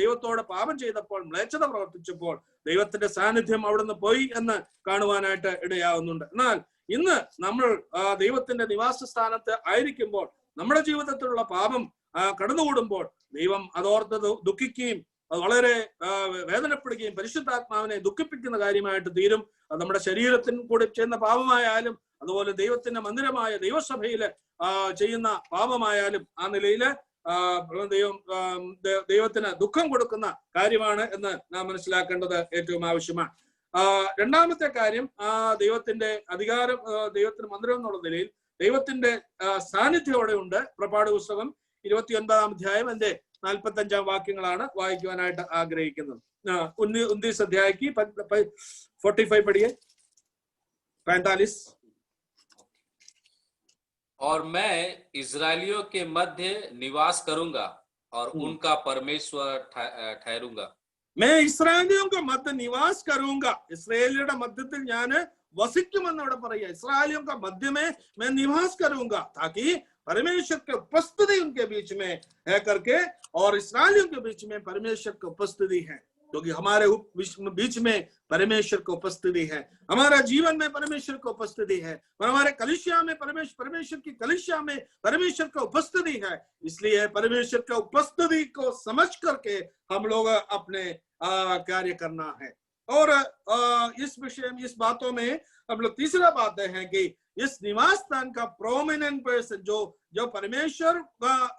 ദൈവത്തോട് പാപം ചെയ്തപ്പോൾ, മ്ലേച്ഛത പ്രവർത്തിച്ചപ്പോൾ ദൈവത്തിന്റെ സാന്നിധ്യം അവിടുന്ന് പോയി എന്ന് കാണുവാനായിട്ട് ഇടയാവുന്നുണ്ട്. എന്നാൽ ഇന്ന് നമ്മൾ ദൈവത്തിന്റെ നിവാസ സ്ഥാനത്ത് ആയിരിക്കുമ്പോൾ നമ്മുടെ ജീവിതത്തിലുള്ള പാപം കടന്നുകൂടുമ്പോൾ ദൈവം അതോർത്ത് ദുഃഖിക്കുകയും അത് വളരെ വേദനപ്പെടുകയും പരിശുദ്ധാത്മാവിനെ ദുഃഖിപ്പിക്കുന്ന കാര്യമായിട്ട് തീരും. നമ്മുടെ ശരീരത്തിന് കൂടി ചെയ്യുന്ന പാപമായാലും അതുപോലെ ദൈവത്തിന്റെ മന്ദിരമായ ദൈവസഭയില് ചെയ്യുന്ന പാപമായാലും ആ നിലയില് ദൈവത്തിന് ദുഃഖം കൊടുക്കുന്ന കാര്യമാണ് എന്ന് നാം മനസ്സിലാക്കേണ്ടത് ഏറ്റവും ആവശ്യമാണ്. രണ്ടാമത്തെ കാര്യം, ദൈവത്തിന്റെ അധികാരം, ദൈവത്തിന് മന്ദിരം എന്നുള്ള നിലയിൽ ദൈവത്തിന്റെ സാന്നിധ്യം അവിടെ ഉണ്ട്. പുറപ്പാട് പുസ്തകം 29 അധ്യായം അതിന്റെ 45 വാക്യങ്ങളാണ് വായിക്കുവാനായിട്ട് ആഗ്രഹിക്കുന്നത്. 29 अध्याय की 45 पढ़िए 45।
और मैं इजरायलियों के मध्य निवास करूंगा और उनका परमेश्वर ठहरूंगा.
मैं इस्राएलियों के मध्य निवास करूंगा. इस्राएलियों मध्यത്തിൽ ഞാൻ വസിക്കുമെന്ന് അവിടെ പറയുക. इस्राएलियों का मध्य में मैं निवास करूंगा ताकि परमेश्वर की उपस्थिति उनके बीच में है करके, और इस्राएलियों के बीच में परमेश्वर की उपस्थिति है, क्योंकि हमारे बीच में परमेश्वर की उपस्थिति है, हमारा जीवन में परमेश्वर की उपस्थिति है, और हमारे कलीसिया में परमेश्वर की कलीसिया में परमेश्वर की उपस्थिति है। इसलिए परमेश्वर की उपस्थिति को समझ करके हम लोग अपने कार्य करना है। और इस विषय में, इस बातों में हम लोग तीसरा बात है कि इस निवास स्थान का प्रोमिनेंट पर्सन जो परमेश्वर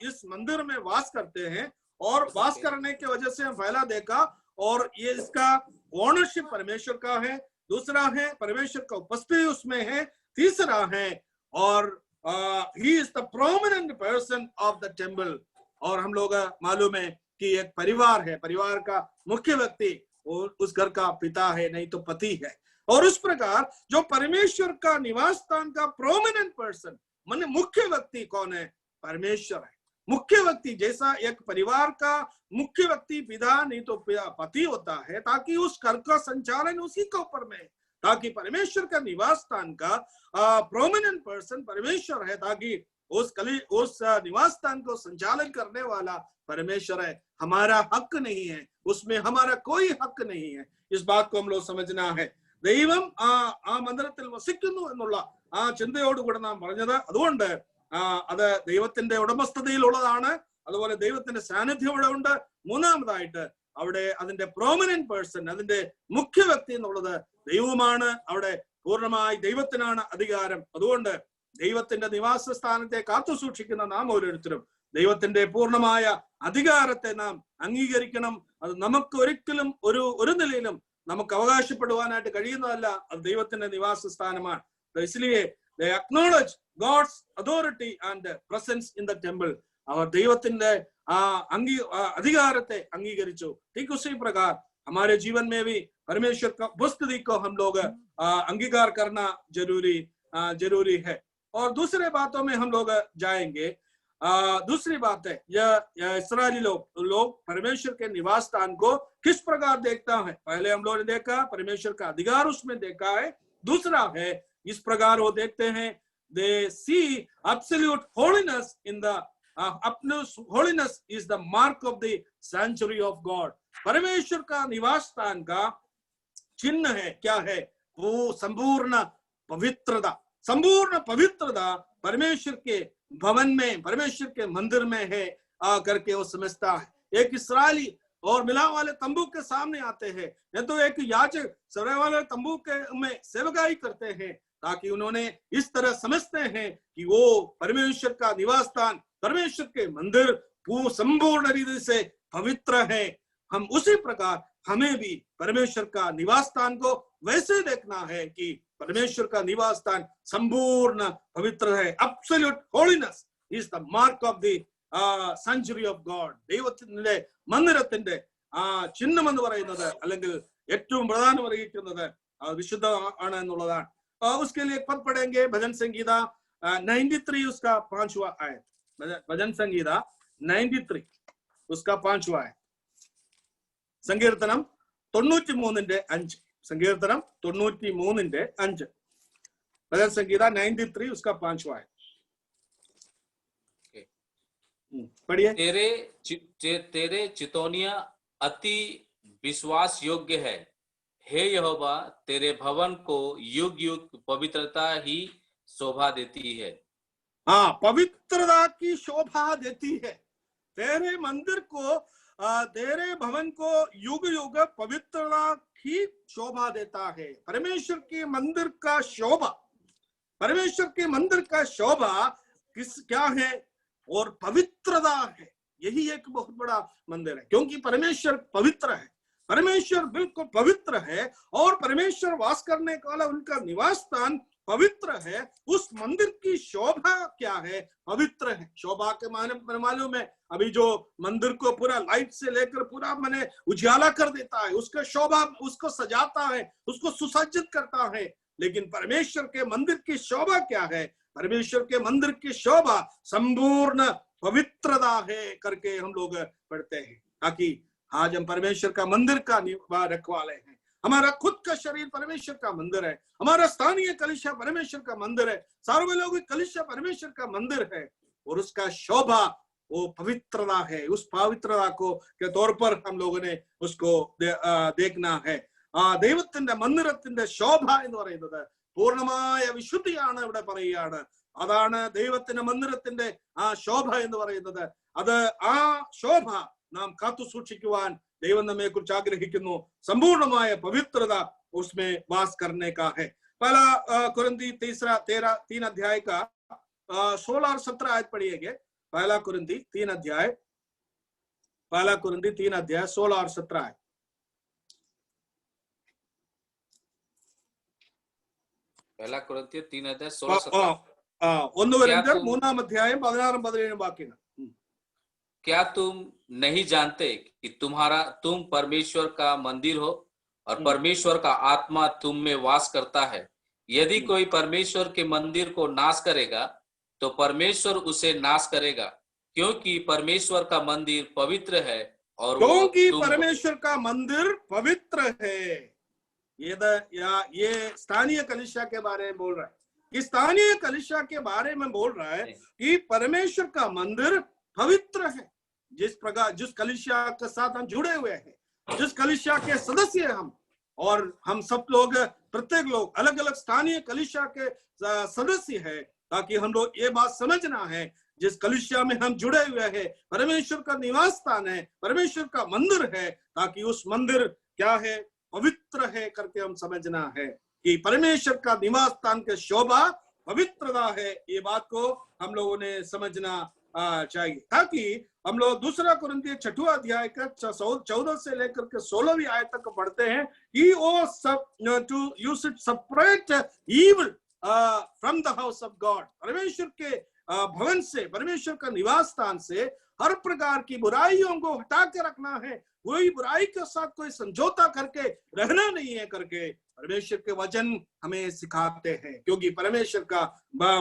इस मंदिर में वास करते हैं, और वास करने की वजह से हम पहला देखा, और ये इसका ओनरशिप परमेश्वर का है, दूसरा है परमेश्वर का उपस्थिति उसमें है, तीसरा है और he is the prominent person of the temple. और हम लोग मालूम है कि एक परिवार है, परिवार का मुख्य व्यक्ति उस घर का पिता है, नहीं तो पति है। और उस प्रकार जो परमेश्वर का निवास स्थान का प्रोमिनेंट पर्सन माने मुख्य व्यक्ति कौन है? परमेश्वर है। मुख्य व्यक्ति जैसा एक परिवार का मुख्य व्यक्ति पिता नहीं तो पति होता है, ताकि उस घर का संचालन उसी के ऊपर में, ताकि परमेश्वर का निवास स्थान का प्रोमिनेंट पर्सन परमेश्वर है, ताकि उस निवास स्थान को संचालन करने वाला परमेश्वर है। हमारा हक नहीं है, उसमें हमारा कोई हक नहीं है। इस बात को हम लोग समझना है. ദൈവം ആ മന്ദിരത്തിൽ വസിക്കുന്നു എന്നുള്ള ആ ചിന്തയോടുകൂടെ നാം പറഞ്ഞത്. അതുകൊണ്ട് അത് ദൈവത്തിന്റെ ഉടമസ്ഥതയിലുള്ളതാണ്. അതുപോലെ ദൈവത്തിന്റെ സാന്നിധ്യം ഇവിടെ ഉണ്ട്. മൂന്നാമതായിട്ട് അവിടെ അതിന്റെ പ്രോമിനന്റ് പേഴ്സൺ, അതിന്റെ മുഖ്യ വ്യക്തി എന്നുള്ളത് ദൈവമാണ്. അവിടെ പൂർണ്ണമായി ദൈവത്തിനാണ് അധികാരം. അതുകൊണ്ട് ദൈവത്തിന്റെ നിവാസ സ്ഥാനത്തെ കാത്തു സൂക്ഷിക്കുന്ന നാം ഓരോരുത്തരും ദൈവത്തിന്റെ പൂർണ്ണമായ അധികാരത്തെ നാം അംഗീകരിക്കണം. അത് നമുക്ക് ഒരിക്കലും ഒരു നിലയിലും നമുക്ക് അവകാശപ്പെടുവാനായിട്ട് കഴിയുന്നതല്ല. അത് ദൈവത്തിന്റെ നിവാസ സ്ഥാനമാണ്. इसलिए they acknowledge God's authority and presence in the temple. അവർ ദൈവത്തിന്റെ अधिकारते अंगीകരിച്ചു. ठीक उसी प्रकार हमारे जीवन में भी परमेश्वर का उपस्थिति को हम लोग अंगीकार करना जरूरी है. और दूसरे बातों में हम लोग जाएंगे. दूसरी बात है यह इस्राएली लोग परमेश्वर के निवास स्थान को किस प्रकार देखता है. पहले हम लोगों ने देखा परमेश्वर का अधिकार उसमें देखा है. दूसरा है इस प्रकार वो देखते हैं, they see absolute holiness in the holiness is the mark of the sanctuary of God. परमेश्वर का निवास स्थान का चिन्ह है, क्या है? वो संपूर्ण पवित्रता. संपूर्ण पवित्रता परमेश्वर के भवन में, परमेश्वर के मंदिर में है करके वो समझता है. एक इस्राएली और मिलाप वाले तंबू के सामने आते हैं, या तो एक याजक सराय वाले तंबू के में सेवकाई करते हैं, ताकि उन्होंने इस तरह समझते हैं कि वो परमेश्वर का निवास स्थान, परमेश्वर के मंदिर संपूर्ण रीति से पवित्र है. हम उसी प्रकार हमें भी परमेश्वर का निवास स्थान को वैसे देखना है कि परमेश्वर का निवास स्थान संपूर्ण पवित्र है. Absolute holiness is the mark of the sanctuary of God. ദൈവത്തിന്റെ മന്ദിരത്തിന്റെ ചിഹ്നം എന്ന് പറയുന്നത്, അല്ലെങ്കിൽ ഏറ്റവും പ്രധാനം അറിയിക്കുന്നത് വിശുദ്ധമാണ് എന്നുള്ളതാണ്. उसके लिए पद पढ़ेंगे भजन संगीता 93 उसका 5वां आयत. भजन संगीता 93 उसका 5वां आयत. സങ്കീർത്തനം 93:5. സങ്കീർത്തനം 93:5. भजन संगीता 93 उसका 5वां आयत. पढ़िए.
तेरे चितौनियां अति विश्वास योग्य है. हे यहोवा, तेरे भवन को युग युग पवित्रता ही शोभा देती है.
हाँ, पवित्रता की शोभा देती है. तेरे मंदिर को, तेरे भवन को युग युग पवित्रता ही शोभा देता है. परमेश्वर के मंदिर का शोभा, परमेश्वर के मंदिर का शोभा क्या है? और पवित्रता है. यही एक बहुत बड़ा मंदिर है, क्योंकि परमेश्वर पवित्र है. परमेश्वर बिल्कुल पवित्र है और परमेश्वर वास करने वाला उनका निवास स्थान पवित्र है. उस मंदिर की शोभा क्या है? पवित्र है. शोभा के माने मालूम है, अभी जो मंदिर को पूरा लाइट से लेकर पूरा मैंने उजाला कर देता है, उसका शोभा, उसको सजाता है, उसको सुसज्जित करता है. लेकिन परमेश्वर के मंदिर की शोभा क्या है? परमेश्वर के मंदिर की शोभा संपूर्ण पवित्रता है करके हम लोग पढ़ते हैं. ताकि आज हम परमेश्वर का मंदिर का रखवाले हैं. हमारा खुद का शरीर परमेश्वर का मंदिर है. हमारा स्थानीय कलीसिया परमेश्वर का मंदिर है. सार्वलौकिक कलीसिया परमेश्वर का मंदिर है. और उसका शोभा वो पवित्रता है. उस पवित्रता को के तौर पर हम लोगों ने उसको देखना है. ദൈവത്തിന്റെ മന്ദിരത്തിന്റെ ശോഭ എന്ന് പറയുന്നത് പൂർണ്ണമായ വിശുദ്ധിയാണ് ഇവിടെ പറയുകയാണ്. അതാണ് ദൈവത്തിന്റെ മന്ദിരത്തിന്റെ ശോഭ എന്ന് പറയുന്നത്. അത് ശോഭ നാം കാത്തു സൂക്ഷിക്കുവാൻ ദൈവം നമ്മെ കുറിച്ച് ആഗ്രഹിക്കുന്നു. संपूर्णമായ पवित्रता उसमें वास करने का है. पहला कुरिन्थी 3 अध्याय का 16 और 17 आयत पढ़िएगा. पहला कुरिन्थी 3 अध्याय 16 और 17 आयत.
पहला कुरिन्थियर 3 अध्याय 16-17.
1 कोरिन्थियर 3 अध्याയം 16-17 वाक्यങ്ങൾ.
क्या तुम नहीं जानते कि तुम परमेश्वर का मंदिर हो और परमेश्वर का आत्मा तुम में वास करता है. यदि कोई परमेश्वर के मंदिर को नाश करेगा तो परमेश्वर उसे नाश करेगा, क्योंकि परमेश्वर का मंदिर पवित्र है. और
क्योंकि परमेश्वर का मंदिर पवित्र है. ये स्थानीय कलीसिया के बारे में बोल रहा है. कि स्थानीय कलीसिया के बारे में बोल रहा है कि परमेश्वर का मंदिर पवित्र है. जिस प्रकार जिस कलीसिया के साथ हम जुड़े हुए हैं, जिस कलीसिया के सदस्य हम, और हम सब लोग, प्रत्येक लोग अलग अलग स्थानीय कलीसिया के सदस्य है, ताकि हम लोग ये बात समझना है, जिस कलीसिया में हम जुड़े हुए हैं, परमेश्वर का निवास स्थान है, परमेश्वर का मंदिर है, ताकि उस मंदिर क्या है, पवित्र है करके हम समझना है कि परमेश्वर का निवास स्थान के शोभा पवित्रता है। ये बात को हम लोगों ने समझना चाहिए, ताकि हम लोग दूसरा कुरिन्थियों 6वां अध्याय का 14 से लेकर के 16वीं आयत तक पढ़ते हैं कि ओ सब to you should separate evil from the house of God. परमेश्वर के भवन से, परमेश्वर का निवास स्थान से हर प्रकार की बुराइयों को हटा के रखना है। कोई बुराई के साथ कोई समझौता करके रहना नहीं है करके परमेश्वर के वचन हमें सिखाते हैं, क्योंकि परमेश्वर का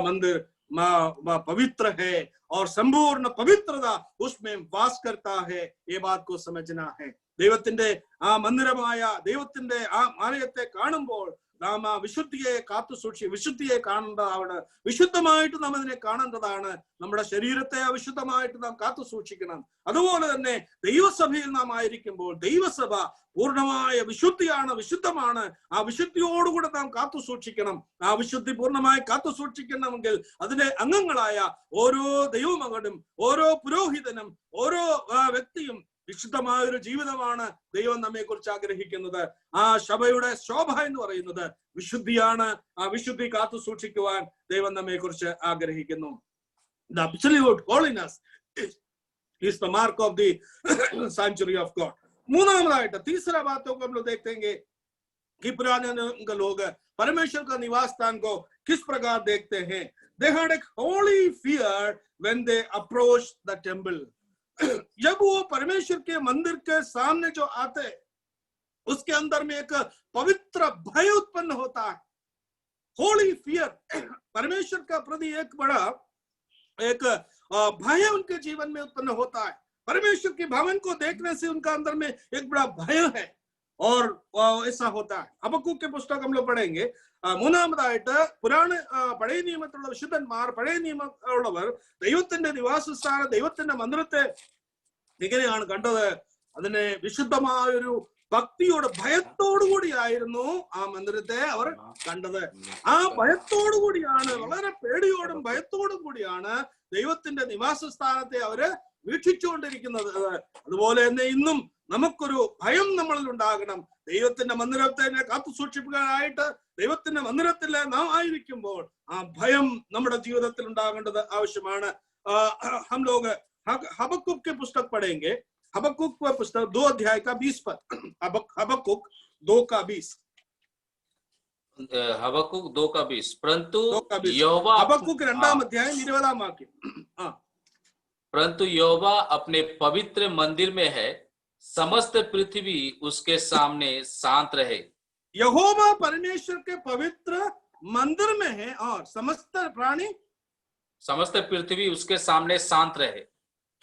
मंदिर पवित्र है और संपूर्ण पवित्रता उसमें वास करता है। ये बात को समझना है। ദൈവത്തിന്റെ മന്ദിരമായ ദൈവത്തിന്റെ ആലയത്തെ കാണുമ്പോൾ നാം വിശുദ്ധിയെ വിശുദ്ധിയെ കാണേണ്ടതാണ്, വിശുദ്ധമായിട്ട് നാം അതിനെ കാണേണ്ടതാണ്. നമ്മുടെ ശരീരത്തെ അവിശുദ്ധമായിട്ട് നാം കാത്തു സൂക്ഷിക്കണം. അതുപോലെ തന്നെ ദൈവസഭയിൽ നാം ആയിരിക്കുമ്പോൾ ദൈവസഭ പൂർണ്ണമായ വിശുദ്ധിയാണ്, വിശുദ്ധമാണ്. ആ വിശുദ്ധിയോടുകൂടെ നാം കാത്തു സൂക്ഷിക്കണം. ആ വിശുദ്ധി പൂർണ്ണമായി കാത്തു സൂക്ഷിക്കണമെങ്കിൽ അതിലെ അംഗങ്ങളായ ഓരോ ദൈവമകനും ഓരോ പുരോഹിതനും ഓരോ വ്യക്തിയും വിശുദ്ധമായ ഒരു ജീവിതമാണ് ദൈവം നമ്മെ കുറിച്ച് ആഗ്രഹിക്കുന്നത്. ആ സഭയുടെ ശോഭ എന്ന് പറയുന്നത് വിശുദ്ധിയാണ്. ആ വിശുദ്ധി കാത്തു സൂക്ഷിക്കുവാൻ ദൈവം നമ്മെ കുറിച്ച് ആഗ്രഹിക്കുന്നു. The absolute holiness is the mark of the sanctuary of God. മൂന്നാമതായിട്ട് तीसरा बातों को हम लोग देखेंगे कि पुराने लोग परमेश्वर का निवास स्थान को किस प्रकार देखते हैं. They had a holy fear when they approached the temple. जब वो परमेश्वर के मंदिर के सामने जो आते, उसके अंदर में एक पवित्र भय उत्पन्न होता है. होली फियर, परमेश्वर का प्रति एक बड़ा एक भय उनके जीवन में उत्पन्न होता है. परमेश्वर के भवन को देखने से उनका अंदर में एक बड़ा भय है और ऐसा होता है. हबक्कूक के पुस्तक हम लोग पढ़ेंगे. മൂന്നാമതായിട്ട് പഴയ നിയമത്തിലുള്ള വിശുദ്ധന്മാർ, പഴയ നിയമമുള്ളവർ ദൈവത്തിന്റെ നിവാസസ്ഥാന, ദൈവത്തിന്റെ മന്ദിരത്തെ എങ്ങനെയാണ് കണ്ടത്? അതിനെ വിശുദ്ധമായൊരു ഭക്തിയോട്, ഭയത്തോടുകൂടിയായിരുന്നു ആ മന്ദിരത്തെ അവർ കണ്ടത്. ആ ഭയത്തോടുകൂടിയാണ്, വളരെ പേടിയോടും ഭയത്തോടും കൂടിയാണ് ദൈവത്തിന്റെ നിവാസസ്ഥാനത്തെ അവര് വീക്ഷിച്ചുകൊണ്ടിരിക്കുന്നത്. അതുപോലെ തന്നെ ഇന്നും നമുക്കൊരു ഭയം നമ്മളിൽ ഉണ്ടാകണം. ദൈവത്തിന്റെ മന്ദിരത്തെ കാത്തു സൂക്ഷിക്കാനായിട്ട് ദൈവത്തിന്റെ മന്ദിരത്തിൽ നാം ആയിരിക്കുമ്പോൾ ആ ഭയം നമ്മുടെ ജീവിതത്തിൽ ഉണ്ടാകേണ്ടത് ആവശ്യമാണ്. हम लोग हबक्कूक के पुस्तक पढ़ेंगे. हबक्कूक का पुस्तक 2 अध्याय का 20 पद. हबक्कूक 2 का 20.
हबक्कूक 2 का 20. परंतु
यहोवा, हबक्कूक 2 अध्याय 20 वाक्य.
परंतु यहोवा अपने पवित्र मंदिर में है, समस्त पृथ्वी उसके सामने शांत रहे.
यहोवा परमेश्वर के पवित्र मंदिर में है और समस्त प्राणी,
समस्त पृथ्वी उसके सामने शांत रहे.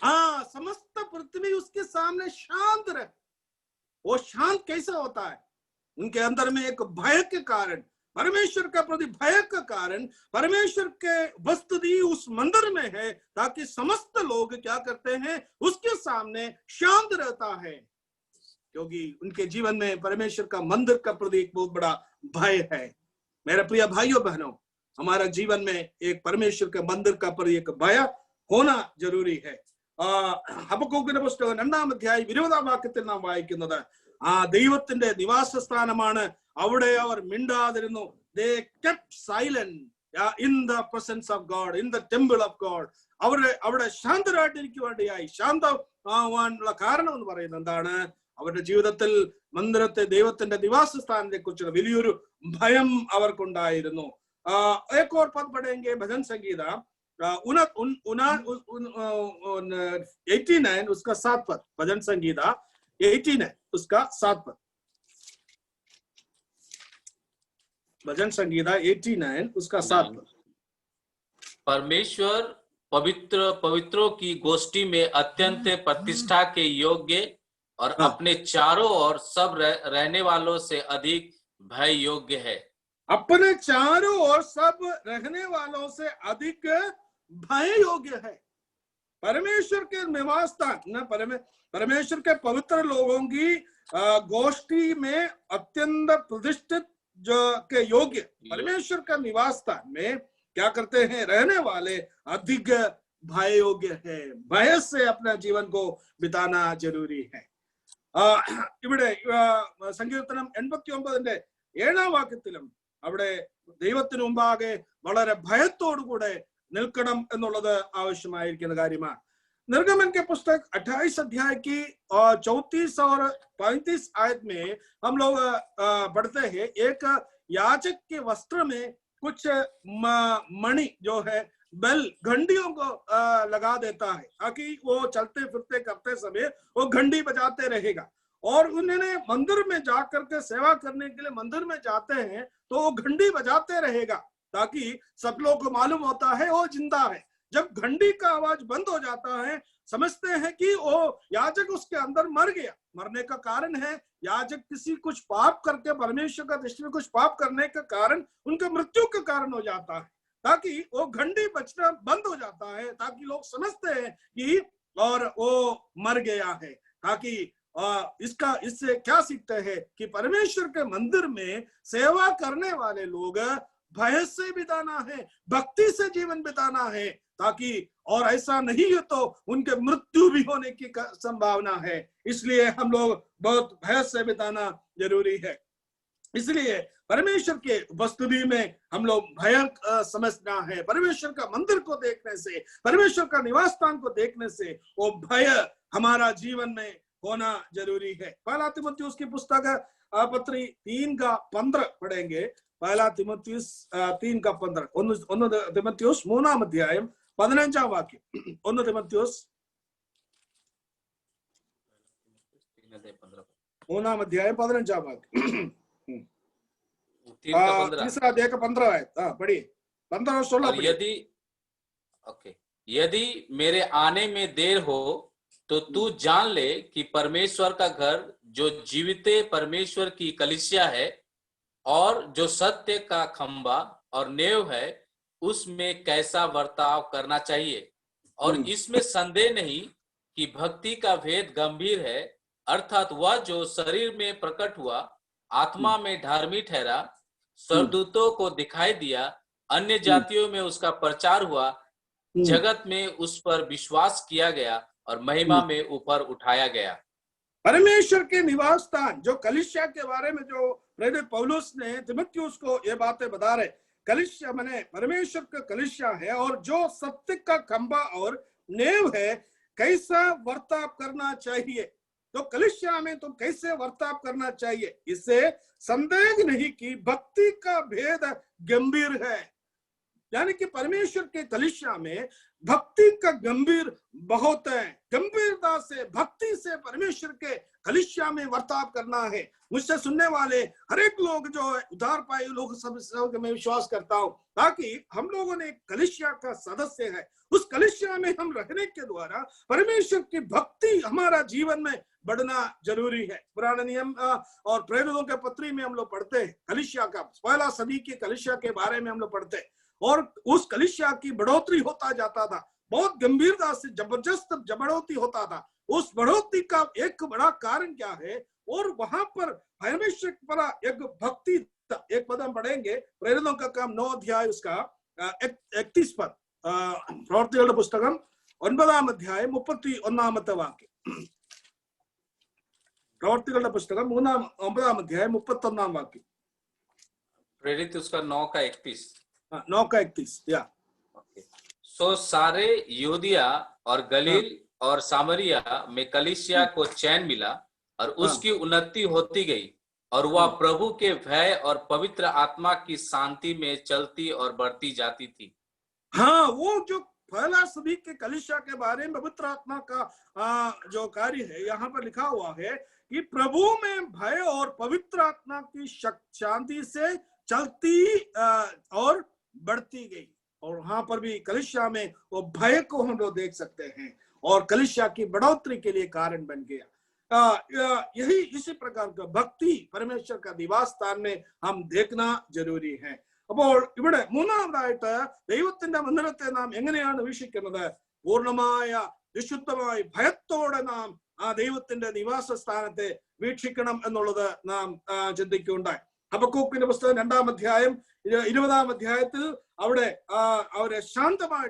हाँ, समस्त पृथ्वी उसके सामने शांत रहे. वो शांत कैसा होता है? उनके अंदर में एक भय के कारण, परमेश्वर का प्रति भय के कारण परमेश्वर के वस्तुति उस मंदिर में है, ताकि समस्त लोग क्या करते हैं? उसके सामने शांत रहता है, क्योंकि उनके जीवन में परमेश्वर का मंदिर का प्रति एक बहुत बड़ा भय है. मेरे प्रिय भाइयों बहनों, हमारा जीवन में एक परमेश्वर के मंदिर का प्रति एक भय होना जरूरी है. ഹബക്കൂക്കിന്റെ പുസ്തകം 2 അധ്യായം 20 വാക്യത്തിൽ നാം വായിക്കുന്നത് ആ ദൈവത്തിന്റെ നിവാസസ്ഥാനമാണ്. അവിടെ അവർ മിണ്ടാതിരുന്നു. They kept silent in the presence of God, in the temple of God. അവിടെ ശാന്തരായിട്ടിരിക്കുവാനായി, ശാന്തമാവാനുള്ള കാരണം എന്ന് പറയുന്നത് എന്താണ്? അവരുടെ ജീവിതത്തിൽ മന്ദിരത്തെ, ദൈവത്തിന്റെ നിവാസ സ്ഥാനത്തെ കുറിച്ചുള്ള വലിയൊരു ഭയം അവർക്കുണ്ടായിരുന്നു. एक और पद पढ़ेंगे, भजन संगीता 89 उसका 7 पद. भजन संगीता 89 उसका 7 पद. भजन संगीता 89 उसका 7 पद.
परमेश्वर पवित्रों की गोष्ठी में अत्यंत प्रतिष्ठा के योग्य और अपने चारों ओर सब रहने वालों से अधिक भय योग्य है.
अपने चारों ओर सब रहने वालों से अधिक भय योग्य है. परमेश्वर के निवास स्थान, परमेश्वर के पवित्र लोगों की गोष्ठी में अत्यंत प्रतिष्ठित जो के योग्य परमेश्वर का निवास स्थान में क्या करते हैं? रहने वाले अधिक भय योग्य है, भय से अपना जीवन को बिताना जरूरी है. ഇവിടെ സങ്കീർത്തനം 89-7 വാക്യത്തിലും അവിടെ ദൈവത്തിന് മുമ്പാകെ വളരെ ഭയത്തോടുകൂടെ നിൽക്കണം എന്നുള്ളത് ആവശ്യമായിരിക്കുന്ന കാര്യമാണ്. निर्गमन के पुस्तक 28 अध्याय की 34 और 35 आयत में हम लोग पढ़ते हैं, एक याजक के वस्त्र में कुछ मणि जो है बेल घंटियों को लगा देता है ताकि वो चलते फिरते करते समय वो घंटी बजाते रहेगा. और उन्होंने मंदिर में जाकर के सेवा करने के लिए मंदिर में जाते हैं तो वो घंटी बजाते रहेगा ताकि सब लोग को मालूम होता है वो जिंदा है. जब घंटी का आवाज बंद हो जाता है समझते हैं कि वो याजक उसके अंदर मर गया. मरने का कारण है याजक किसी कुछ पाप करके परमेश्वर का दृष्टि में कुछ पाप करने के कारण उनके मृत्यु के कारण हो जाता है, ताकि वो घंटी बजना बंद हो जाता है ताकि लोग समझते हैं कि और वो मर गया है. ताकि इससे क्या सीखते हैं कि परमेश्वर के मंदिर में सेवा करने वाले लोग भय से बिताना है, भक्ति से जीवन बिताना है, ताकि और ऐसा नहीं है तो उनके मृत्यु भी होने की संभावना है. इसलिए हम लोग बहुत भय से बिताना जरूरी है. इसलिए परमेश्वर के उपस्थिति में हम लोग भय समझना है. परमेश्वर का मंदिर को देखने से, परमेश्वर का निवास स्थान को देखने से वो भय हमारा जीवन में होना जरूरी है. पहला तीमुथियुस की पुस्तक पत्री 3:15 पढ़ेंगे. पहला तीमुथियुस 3:15. 1 तीमुथियुस 3-ാം അധ്യായം 15-ാം വാക്യം. 1 तीमुथियुस 3-ാം അധ്യായം 15-ാം വാക്യം. तीसरा अध्याय का 15 है. पढ़िए 15 और 16.
यदि मेरे आने में देर हो तो तू जान ले कि परमेश्वर का घर जो जीवित परमेश्वर की कलीसिया है और जो सत्य का खंबा और नेव है उसमें कैसा बर्ताव करना चाहिए. और इसमें संदेह नहीं कि भक्ति का भेद गंभीर है, अर्थात वह जो शरीर में प्रकट हुआ, आत्मा में धार्मिक ठहरा, स्वर्गदूतों को दिखाई दिया, अन्य जातियों में उसका प्रचार हुआ, जगत में उस पर विश्वास किया गया और महिमा में ऊपर उठाया गया.
परमेश्वर के निवास स्थान जो कलीसिया के बारे में जो प्रेरित पौलुस ने तीमुथियुस को ये बातें बता रहे. कलीसिया माने परमेश्वर का कलीसिया है और जो सत्य का खंबा और नेव है, कैसा वर्ताव करना चाहिए. तो कलीसिया में तो कैसे वर्ताव करना चाहिए, इससे संदेह नहीं कि भक्ति का भेद गंभीर है. यानी कि परमेश्वर के कलीसिया में भक्ति का गंभीर बहुत है. गंभीरता से भक्ति से परमेश्वर के कलीसिया में वर्ताव करना है. मुझसे सुनने वाले हर एक लोग जो है उद्धार पाए लोग सब में विश्वास करता हूं, ताकि हम लोगों ने कलीसिया का सदस्य है. उस कलीसिया में हम रहने के द्वारा परमेश्वर की भक्ति हमारा जीवन में बढ़ना जरूरी है. पुराने नियम और प्रेरितों के पत्री में हम लोग पढ़ते हैं कलीसिया का, पहला सदी की कलीसिया के बारे में हम लोग पढ़ते हैं. और उस कलीसिया की बढ़ोतरी होता जाता था, बहुत गंभीरता से जबरदस्त बढ़ोतरी होता था. उस बढ़ोतरी का एक बड़ा कारण क्या है, और वहां पर परमेश्वर पर एक भक्ति. एक पद हम पढ़ेंगे प्रेरितों का काम 9 अध्याय उसका 31 पद. പ്രവർത്തികളുടെ പുസ്തകം 9-ാം അധ്യായം 31-ാമത്തെ വാക്യം. പ്രവർത്തികളുടെ പുസ്തകം 9-ാം അധ്യായം 31-ാം വാക്യം.
प्रेरित उसका 9:31.
9:31. या
सो सारे यहूदिया और गलील और सामरिया में कलीसिया को चैन मिला और उसकी उन्नति होती गई और वह प्रभु के भय और पवित्र आत्मा की शांति में चलती और बढ़ती जाती थी.
हाँ, वो जो पहला सदी के कलीसिया के बारे में पवित्र आत्मा का जो कार्य है यहाँ पर लिखा हुआ है कि प्रभु में भय और पवित्र आत्मा की शांति से चलती और बढ़ती गई. और वहां पर भी कलीसिया में वो भय को हम लोग देख सकते हैं और कलीसिया की बढ़ोतरी के लिए कारण बन गया. यही इसी प्रकार का भक्ति परमेश्वर का निवास स्थान में हम देखना जरूरी है. അപ്പോൾ ഇവിടെ മൂന്നാമതായിട്ട് ദൈവത്തിന്റെ മന്ദിരത്തെ നാം എങ്ങനെയാണ് വീക്ഷിക്കുന്നത്? പൂർണ്ണമായ വിശുദ്ധമായ ഭയത്തോടെ നാം ആ ദൈവത്തിന്റെ നിവാസ സ്ഥാനത്തെ വീക്ഷിക്കണം എന്നുള്ളത് നാം ചിന്തിക്കുകയുണ്ടായി. ഹബക്കൂക്കിന്റെ പുസ്തകം 2-ാം അധ്യായം 20-ാം അധ്യായത്തിൽ അവിടെ അവരെ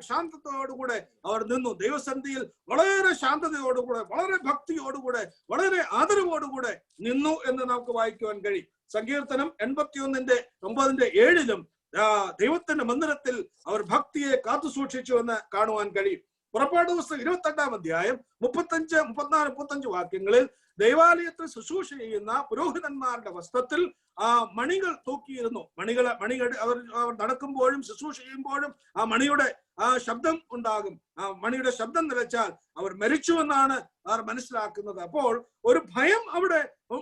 ശാന്തത്തോടുകൂടെ അവർ നിന്നു. ദൈവസന്നിധിയിൽ വളരെ ശാന്തതയോടുകൂടെ, വളരെ ഭക്തിയോടുകൂടെ, വളരെ ആദരവോടുകൂടെ നിന്നു എന്ന് നമുക്ക് വായിക്കുവാൻ കഴിയും. സങ്കീർത്തനം 81:9-7 ദൈവത്തിന്റെ മന്ദിരത്തിൽ അവർ ഭക്തിയെ കാത്തു സൂക്ഷിച്ചു എന്ന് കാണുവാൻ കഴിയും. പുറപ്പാട് പുസ്തകം 22-ാം അധ്യായം 35, 34, 35 വാക്യങ്ങളിൽ ദൈവാലയത്തിൽ ശുശ്രൂഷ ചെയ്യുന്ന പുരോഹിതന്മാരുടെ വസ്ത്രത്തിൽ മണികൾ തൂക്കിയിരുന്നു. മണികൾ അവർ നടക്കുമ്പോഴും ശുശ്രൂഷ ചെയ്യുമ്പോഴും ആ മണിയുടെ ശബ്ദം ഉണ്ടാകും. ആ മണിയുടെ ശബ്ദം നിലച്ചാൽ അവർ മരിച്ചുവെന്നാണ് അവർ മനസ്സിലാക്കുന്നത്. അപ്പോൾ ഒരു ഭയം അവിടെ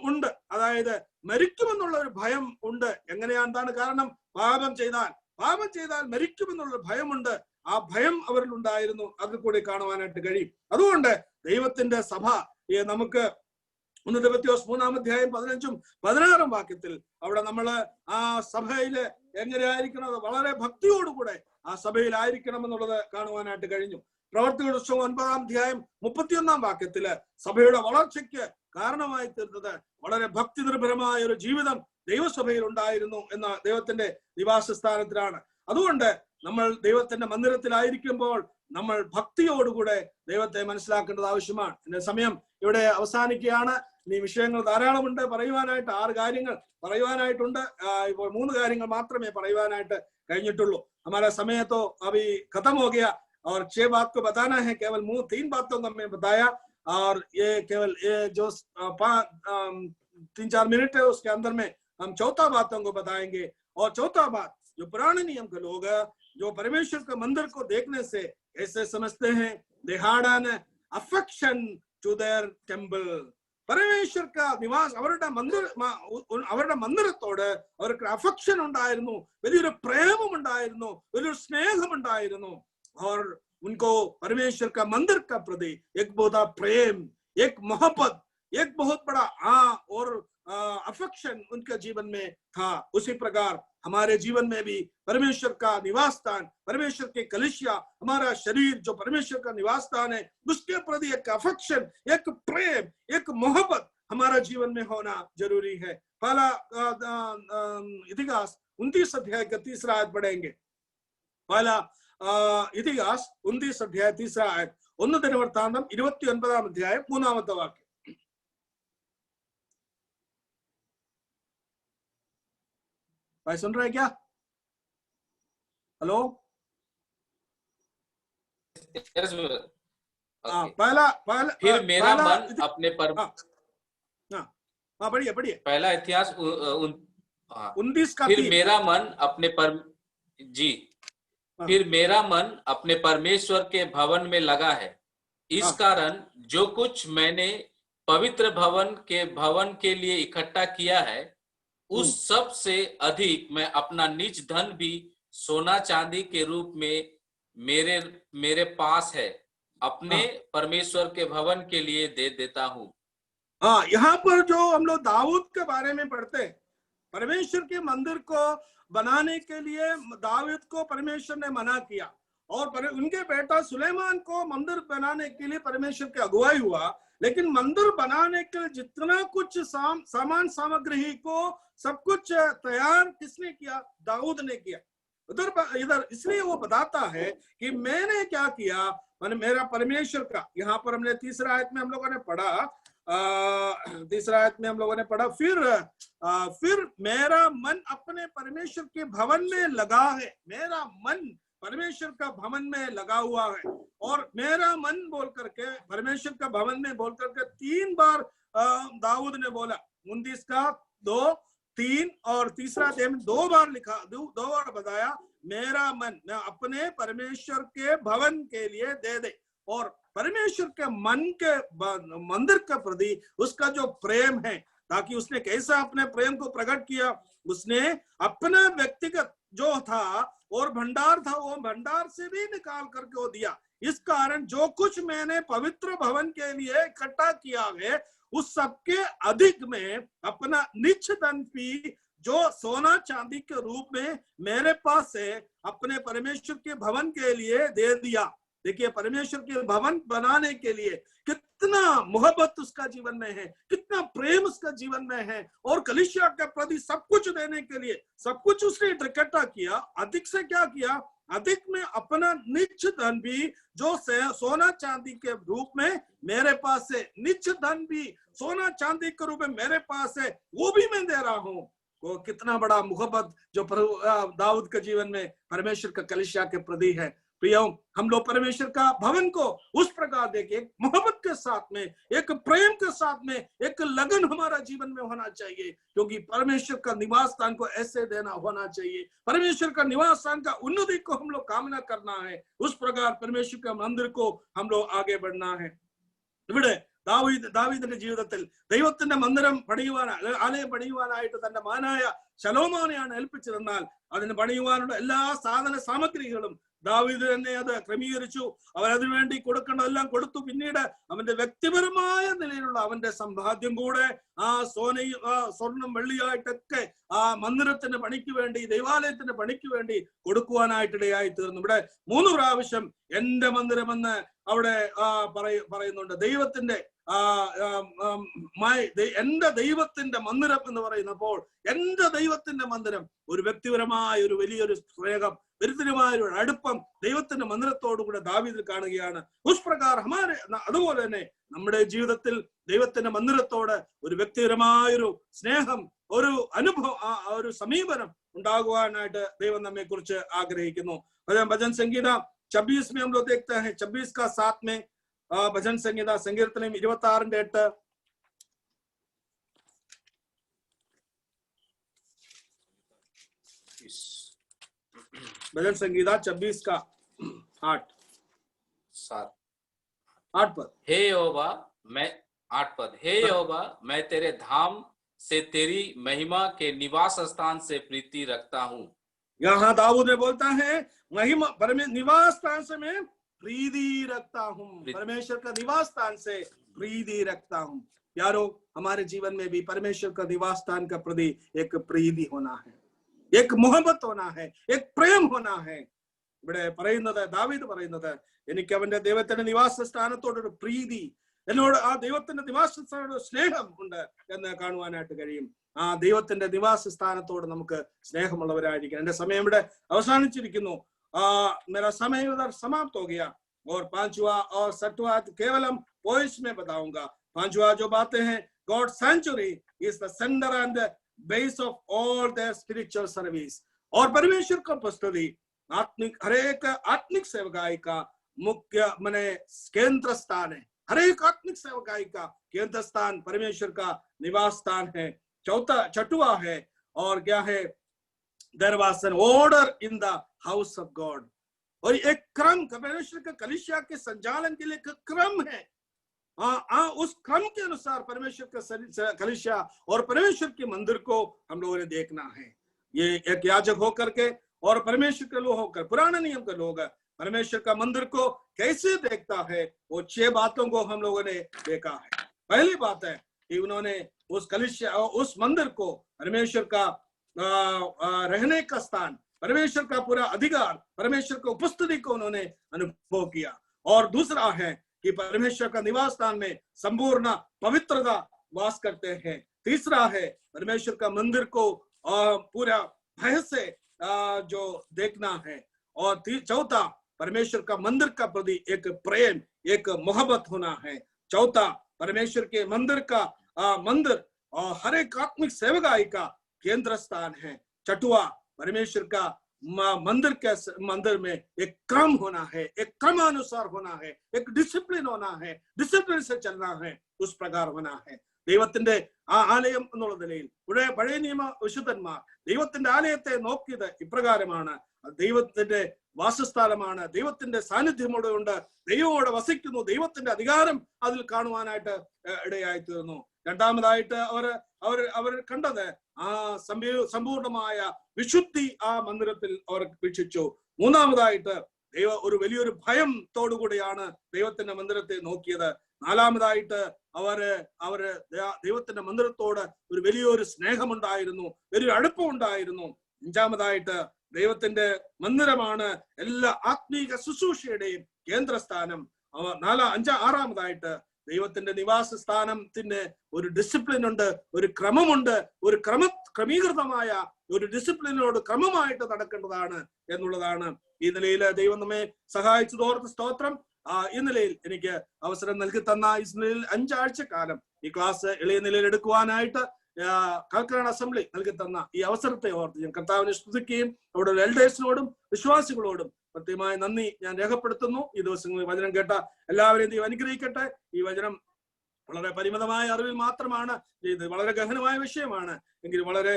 ഉണ്ട്, അതായത് മരിക്കുമെന്നുള്ള ഒരു ഭയം ഉണ്ട്. എന്താണ് കാരണം? പാപം ചെയ്താൽ മരിക്കുമെന്നുള്ള ഭയമുണ്ട്. ആ ഭയം അവരിൽ ഉണ്ടായിരുന്നു. അതിൽ കൂടി കാണുവാനായിട്ട് കഴിയും. അതുകൊണ്ട് ദൈവത്തിന്റെ സഭ നമുക്ക് 1 തിമോഥെയോസ് 3-ാം അധ്യായം 15-ഉം 16-ഉം വാക്യത്തിൽ അവിടെ നമ്മള് ആ സഭയില് എങ്ങനെയായിരിക്കണം, വളരെ ഭക്തിയോടുകൂടെ ആ സഭയിലായിരിക്കണം എന്നുള്ളത് കാണുവാനായിട്ട് കഴിഞ്ഞു. പ്രവർത്തികളുടെ പുസ്തകം 9-ാം അധ്യായം 31-ാം വാക്യത്തില് സഭയുടെ വളർച്ചയ്ക്ക് കാരണമായി തീർന്നത് വളരെ ഭക്തി നിർഭരമായ ഒരു ജീവിതം ദൈവസഭയിൽ ഉണ്ടായിരുന്നു എന്ന ദൈവത്തിന്റെ നിവാസ സ്ഥാനത്തിലാണ്. അതുകൊണ്ട് നമ്മൾ ദൈവത്തിന്റെ മന്ദിരത്തിലായിരിക്കുമ്പോൾ നമ്മൾ ഭക്തിയോടുകൂടെ ദൈവത്തെ മനസ്സിലാക്കേണ്ടത് ആവശ്യമാണ്. എന്റെ സമയം ഇവിടെ അവസാനിക്കുകയാണ്. ഇനി വിഷയങ്ങൾ ധാരാളമുണ്ട് പറയുവാനായിട്ട്. 6 കാര്യങ്ങൾ പറയുവാനായിട്ടുണ്ട്. ഇപ്പോൾ 3 കാര്യങ്ങൾ മാത്രമേ പറയുവാനായിട്ട് കഴിഞ്ഞിട്ടുള്ളൂ. हमारा समय तो अभी खत्म हो गया और 6 बात को बताना है. केवल 3 बातों को हमने बताया और ये केवल ये जो 3-4 मिनट है उसके अंदर में हम चौथा बातों को बताएंगे. और चौथा बात, जो पुराने नियम के लोग जो परमेश्वर के मंदिर को देखने से ऐसे समझते हैं, they had an affection to their temple. Parameshwara Niwas അവരുടെ മന്ദിരത്തോട് അവർക്ക് അഫെക്ഷൻ ഉണ്ടായിരുന്നു, വലിയൊരു പ്രേമം ഉണ്ടായിരുന്നു, വലിയൊരു സ്നേഹമുണ്ടായിരുന്നു. और उनको परमेश्वर का मंदिर का प्रति एक बहुत प्रेम, एक मोहब्बत, एक बहुत बड़ा और अफेक्शन उनके जीवन में था. उसी प्रकार हमारे जीवन में भी परमेश्वर का निवास स्थान, परमेश्वर के कलीसिया, हमारा शरीर जो परमेश्वर का निवास स्थान है, उसके प्रति एक अफेक्शन, एक प्रेम, एक मोहब्बत हमारा जीवन में होना जरूरी है. पहला इतिहास 29 अध्याय का 3रा आयत पढ़ेंगे. पहला इतिहास 29 अध्याय 3रा आयत. 1 ദിനവൃത്താന്തം 29-ാം അധ്യായം 3-ാമത്തെ വാക്യം. भाई सुन रहे हैं क्या? हेलो. पहला
फिर मेरा मन अपने पर
बढ़िया
पहला इतिहास
19 का
फिर मेरा मन अपने फिर मेरा मन अपने परमेश्वर के भवन में लगा है. इस कारण जो कुछ मैंने पवित्र भवन के लिए इकट्ठा किया है, उस सब से अधिक मैं अपना निज धन भी सोना चांदी के रूप में मेरे पास है, अपने परमेश्वर के भवन के लिए दे देता हूँ.
यहाँ पर जो हम लोग दाऊद के बारे में पढ़ते हैं, परमेश्वर के मंदिर को बनाने के लिए दाऊद को परमेश्वर ने मना किया और उनके बेटा सुलेमान को मंदिर बनाने के लिए परमेश्वर की अगुवाई हुआ. लेकिन मंदिर बनाने के लिए जितना कुछ सामान सामग्री को सब कुछ तैयार किसने किया? दाऊद ने किया. इधर इसलिए वो बताता है कि मैंने क्या किया, मैंने मेरा परमेश्वर का. यहाँ पर हमने 3रा आयत में हम लोगों ने पढ़ा, 3रा आयत में हम लोगों ने पढ़ा, फिर मेरा मन अपने परमेश्वर के भवन में लगा है. मेरा मन परमेश्वर का भवन में लगा हुआ है. और मेरा मन बोल करके परमेश्वर का भवन में बोल करके 3 बार दाऊद ने बोला. 29 का 2, 3 और 3रा अध्याय में 2 बार लिखा, 2 बार बताया मेरा मन मैं अपने परमेश्वर के भवन के लिए दे दे. और परमेश्वर के मन के मंदिर के प्रति उसका जो प्रेम है, ताकि उसने कैसा अपने प्रेम को प्रकट किया, उसने अपना व्यक्तिगत जो था और भंडार था, वो भंडार से भी निकाल करके वो दिया. इस कारण जो कुछ मैंने पवित्र भवन के लिए इकट्ठा किया है, उस सबके अधिक में अपना निज धन भी जो सोना चांदी के रूप में मेरे पास है, अपने परमेश्वर के भवन के लिए दे दिया. देखिए, परमेश्वर के भवन बनाने के लिए कितना मोहब्बत उसका जीवन में है, कितना प्रेम उसका जीवन में है, और कलीसिया के प्रति सब कुछ देने के लिए सब कुछ उसने इकट्ठा किया। अधिक से क्या किया, अधिक में अपना निज धन भी जो सोना चांदी के रूप में मेरे पास है, निज धन भी सोना चांदी के रूप में मेरे पास है, वो भी मैं दे रहा हूँ। वो कितना बड़ा मोहब्बत जो दाऊद के जीवन में परमेश्वर का कलीसिया के प्रति है। प्रियो, हम लोग परमेश्वर का भवन को उस प्रकार देखे, एक मोहब्बत के साथ में, एक प्रेम के साथ में, एक लगन हमारा जीवन में होना चाहिए, क्योंकि परमेश्वर का निवास स्थान को ऐसे देना होना चाहिए। परमेश्वर का निवास स्थान का उन्नति को हम लोग कामना करना है, उस प्रकार परमेश्वर का मंदिर को हम लोग आगे बढ़ना है। ഇവിടെ ദാവീദിന്റെ ജീവിതത്തിൽ ദൈവത്തിന്റെ മന്ദിരം ആലയം പണിയുവാനായിട്ട് തന്റെ മകനായ ശലോമോനെയാണ് ഏൽപ്പിച്ചതെന്നാൽ അതിന് പണിയുവാനുള്ള എല്ലാ സാധന സാമഗ്രികളും ദാവീദ് തന്നെ അത് ക്രമീകരിച്ചു. അവൻ അതിനുവേണ്ടി കൊടുക്കേണ്ടതെല്ലാം കൊടുത്തു. പിന്നീട് അവന്റെ വ്യക്തിപരമായ നിലയിലുള്ള അവന്റെ സമ്പാദ്യം കൂടെ ആ സ്വർണം വെള്ളിയായിട്ടൊക്കെ ആ മന്ദിരത്തിന്റെ പണിക്ക് വേണ്ടി, ദൈവാലയത്തിന്റെ പണിക്ക് വേണ്ടി കൊടുക്കുവാനായിട്ടിടയായി തീർന്നു. ഇവിടെ 3 പ്രാവശ്യം എന്റെ മന്ദിരമെന്ന് അവിടെ പറയുന്നുണ്ട്. ദൈവത്തിന്റെ എന്റെ ദൈവത്തിന്റെ മന്ദിരം എന്ന് പറയുന്നപ്പോൾ എന്റെ ദൈവത്തിന്റെ മന്ദിരം ഒരു വ്യക്തിപരമായ ഒരു വലിയൊരു സ്നേഹം, വ്യക്തിപരമായ ഒരു അടുപ്പം ദൈവത്തിന്റെ മന്ദിരത്തോടുകൂടെ ദാവീദിൽ കാണുകയാണ്. ഉസ്പ്രകാരം അതുപോലെ തന്നെ നമ്മുടെ ജീവിതത്തിൽ ദൈവത്തിന്റെ മന്ദിരത്തോട് ഒരു വ്യക്തിപരമായൊരു സ്നേഹം, ഒരു അനുഭവം, ഒരു സമീപനം ഉണ്ടാകുവാനായിട്ട് ദൈവം നമ്മെ കുറിച്ച് ആഗ്രഹിക്കുന്നു. ഭജൻ സംഗീത 26 में हम लोग देखते हैं, 26 का 7 में भजन संगीता संकीर्तन 26:8 भजन संगीता 26 का 8 पद।
हे यहोवा मैं 8 पद, हे यहोवा मैं तेरे धाम से तेरी महिमा के निवास स्थान से प्रीति रखता हूँ।
यहाँ दाऊद ने बोलता है महिमा निवास स्थान से मैं प्रीति रखता हूँ, परमेश्वर का निवास स्थान से प्रीति रखता हूँ। यारो, हमारे जीवन में भी परमेश्वर का निवास स्थान का प्रति एक प्रीति होना है, एक मोहब्बत होना है, एक प्रेम होना है. ഇവിടെ പറയുന്നത്, ദാവീദ് പറയുന്നത്, എനിക്ക് അവന്റെ ദൈവത്തിന്റെ നിവാസ സ്ഥാനത്തോടൊരു പ്രീതി, എന്നോട് ആ ദൈവത്തിന്റെ നിവാസ സ്ഥാനത്തോട് സ്നേഹം ഉണ്ട് എന്ന് കാണുവാനായിട്ട് കഴിയും. ആ ദൈവത്തിന്റെ നിവാസ സ്ഥാനത്തോട് നമുക്ക് സ്നേഹമുള്ളവരായിരിക്കണം. എന്റെ സമയം ഇവിടെ അവസാനിച്ചിരിക്കുന്നു. मेरा समय उधर समाप्त हो गया और 5वां और 6वां केवलम पॉइंट्स में बताऊंगा. 5वां जो बातें हैं, God sanctuary is the centre and the base of all the spiritual service. और परमेश्वर का उपस्थिति हरेक आत्मिक सेवकाई का मुख्य माने केंद्र स्थान है. हरेक आत्मिक सेवकाई का केंद्र स्थान परमेश्वर का निवास स्थान है. 6वां है और क्या है, there was an order in the house of God. और एक क्रम, परमेश्वर के कलीसिया के संचालन के लिए एक क्रम है. उस क्रम के अनुसार परमेश्वर का कलीसिया और परमेश्वर के मंदिर को हम लोगों ने देखना है. ये एक याजक होकर के और परमेश्वर के लोग होकर, पुराने नियम के लोग परमेश्वर का मंदिर को कैसे देखता है, वो 6 बातों को हम लोगों ने देखा है. पहली बात है कि उन्होंने उस कलीसिया, उस मंदिर को परमेश्वर का रहने का स्थान, परमेश्वर का पूरा अधिकार, परमेश्वर की उपस्थिति को उन्होंने अनुभव किया. और दूसरा है कि परमेश्वर का निवास स्थान में संपूर्ण पवित्रता वास करते हैं. तीसरा है परमेश्वर का मंदिर को पूरा भय से जो देखना है. और चौथा, परमेश्वर का मंदिर का प्रति एक प्रेम, एक मोहब्बत होना है. चौथा, परमेश्वर के मंदिर का मंदिर और हर एक आत्मिक सेवकाई का केंद्र स्थान है. 6वां, परमेश्वर का मंदिर में एक क्रम होना है, एक क्रमानुसार होना है, एक डिसिप्लिन होना है, डिसिप्लिन से चलना है, उस प्रकार होना है. ദൈവത്തിന്റെ ആ ആലയം എന്നുള്ള നിലയിൽ ഇവിടെ പഴയ നിയമ വിശുദ്ധന്മാർ ദൈവത്തിന്റെ ആലയത്തെ നോക്കിയത് ഇപ്രകാരമാണ്: ദൈവത്തിന്റെ വാസസ്ഥലമാണ്, ദൈവത്തിന്റെ സാന്നിധ്യമോടെ ഉണ്ട്, ദൈവമോടെ വസിക്കുന്നു, ദൈവത്തിന്റെ അധികാരം അതിൽ കാണുവാനായിട്ട് ഇടയായി തീർന്നു. രണ്ടാമതായിട്ട് അവർ കണ്ടത് ആ സമ്പൂർണമായ വിശുദ്ധി ആ മന്ദിരത്തിൽ അവർ വീക്ഷിച്ചു. മൂന്നാമതായിട്ട് ഒരു വലിയൊരു ഭയത്തോടുകൂടിയാണ് ദൈവത്തിന്റെ മന്ദിരത്തെ നോക്കിയത്. നാലാമതായിട്ട് അവര് ദൈവത്തിന്റെ മന്ദിരത്തോട് ഒരു വലിയൊരു സ്നേഹമുണ്ടായിരുന്നു, വലിയൊരു അടുപ്പമുണ്ടായിരുന്നു. അഞ്ചാമതായിട്ട് ദൈവത്തിന്റെ മന്ദിരമാണ് എല്ലാ ആത്മീക ശുശ്രൂഷയുടെയും കേന്ദ്രസ്ഥാനം. ആറാമതായിട്ട് ദൈവത്തിന്റെ നിവാസ സ്ഥാനത്തിന്റെ ഒരു ഡിസിപ്ലിൻ ഉണ്ട്, ഒരു ക്രമമുണ്ട്. ഒരു ക്രമീകൃതമായ ഒരു ഡിസിപ്ലിനോട് ക്രമമായിട്ട് നടക്കേണ്ടതാണ് എന്നുള്ളതാണ്. ഈ നിലയിൽ ദൈവം നമ്മെ സഹായിച്ചതോർത്ത് സ്തോത്രം. ഈ നിലയിൽ എനിക്ക് അവസരം നൽകി തന്ന ഈ നിലയിൽ 5 ആഴ്ചക്കാലം ഈ ക്ലാസ് എളിയ നിലയിൽ എടുക്കുവാനായിട്ട് കാക്കനാട് അസംബ്ലി നൽകി തന്ന ഈ അവസരത്തെ ഓർത്ത് ഞാൻ കർത്താവിനെ സ്തുതിക്കുകയും അവിടെ എൽഡേഴ്സിനോടും വിശ്വാസികളോടും പ്രത്യേകമായ നന്ദി ഞാൻ രേഖപ്പെടുത്തുന്നു. ഈ ദിവസങ്ങളിൽ വചനം കേട്ട എല്ലാവരെയും ദൈവം അനുഗ്രഹിക്കട്ടെ. ഈ വചനം വളരെ പരിമിതമായ അറിവിൽ മാത്രമാണ് ഇത്, വളരെ ഗഹനമായ വിഷയമാണ് എങ്കിലും വളരെ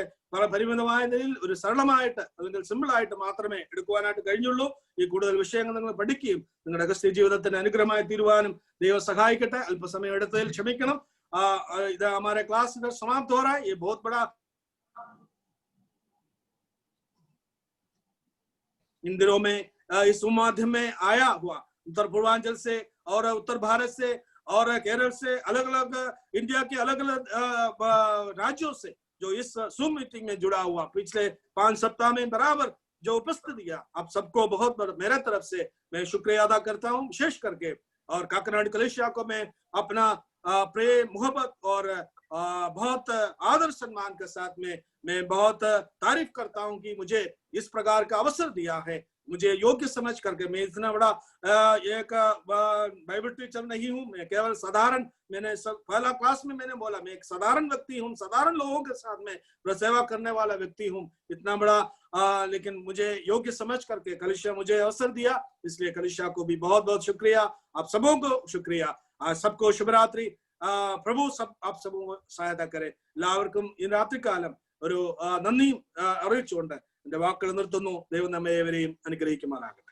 പരിമിതമായ നിലയിൽ ഒരു സരളമായിട്ട് അല്ലെങ്കിൽ സിമ്പിൾ ആയിട്ട് മാത്രമേ എടുക്കുവാനായിട്ട് കഴിഞ്ഞുള്ളൂ. ഈ കൂടുതൽ വിഷയങ്ങൾ നിങ്ങൾ പഠിക്കുകയും നിങ്ങളുടെ അഗസ്ത്യ ജീവിതത്തിന് അനുഗ്രഹമായി തീരുവാനും ദൈവം സഹായിക്കട്ടെ. അല്പസമയം എടുത്തതിൽ ക്ഷമിക്കണം. ഇത് हमारे क्लास इधर समाप्त हो रहा है. ये बहुत बड़ा इन दिनों में इस माध्यम में आया हुआ उत्तर पूर्वांचल से और उत्तर भारत से और केरल से अलग अलग इंडिया के अलग अलग राज्यों से जो इस जूम मीटिंग में जुड़ा हुआ पिछले 5 सप्ताह में बराबर जो उपस्थित दिया, आप सबको बहुत मेरे तरफ से मैं शुक्रिया अदा करता हूँ विशेष करके. और काकनाड कलेशिया को मैं अपना प्रेम मोहब्बत और बहुत आदर सम्मान के साथ में मैं बहुत तारीफ करता हूं कि मुझे इस प्रकार का अवसर दिया है, मुझे योग्य समझ करके. मैं इतना बड़ा एक बाइबल टीचर नहीं हूं, मैं केवल साधारण, मैंने पहला क्लास में मैंने बोला मैं एक साधारण व्यक्ति हूं, साधारण लोगों के साथ में सेवा करने वाला व्यक्ति हूं. इतना बड़ा लेकिन मुझे योग्य समझ करके कलिशा मुझे अवसर दिया, इसलिए कलिशा को भी बहुत बहुत शुक्रिया. आप सबों को शुक्रिया. सबको शुभरात्रि. പ്രഭു आप सबों को സഹായത करे. എല്ലാവർക്കും ഈ രാത്രികാലം ഒരു നന്ദി അറിയിച്ചുകൊണ്ട് എന്റെ വാക്കുകൾ നിർത്തുന്നു. ദൈവം നമ്മെ ഏവരെയും അനുഗ്രഹിക്കുമാറാകട്ടെ.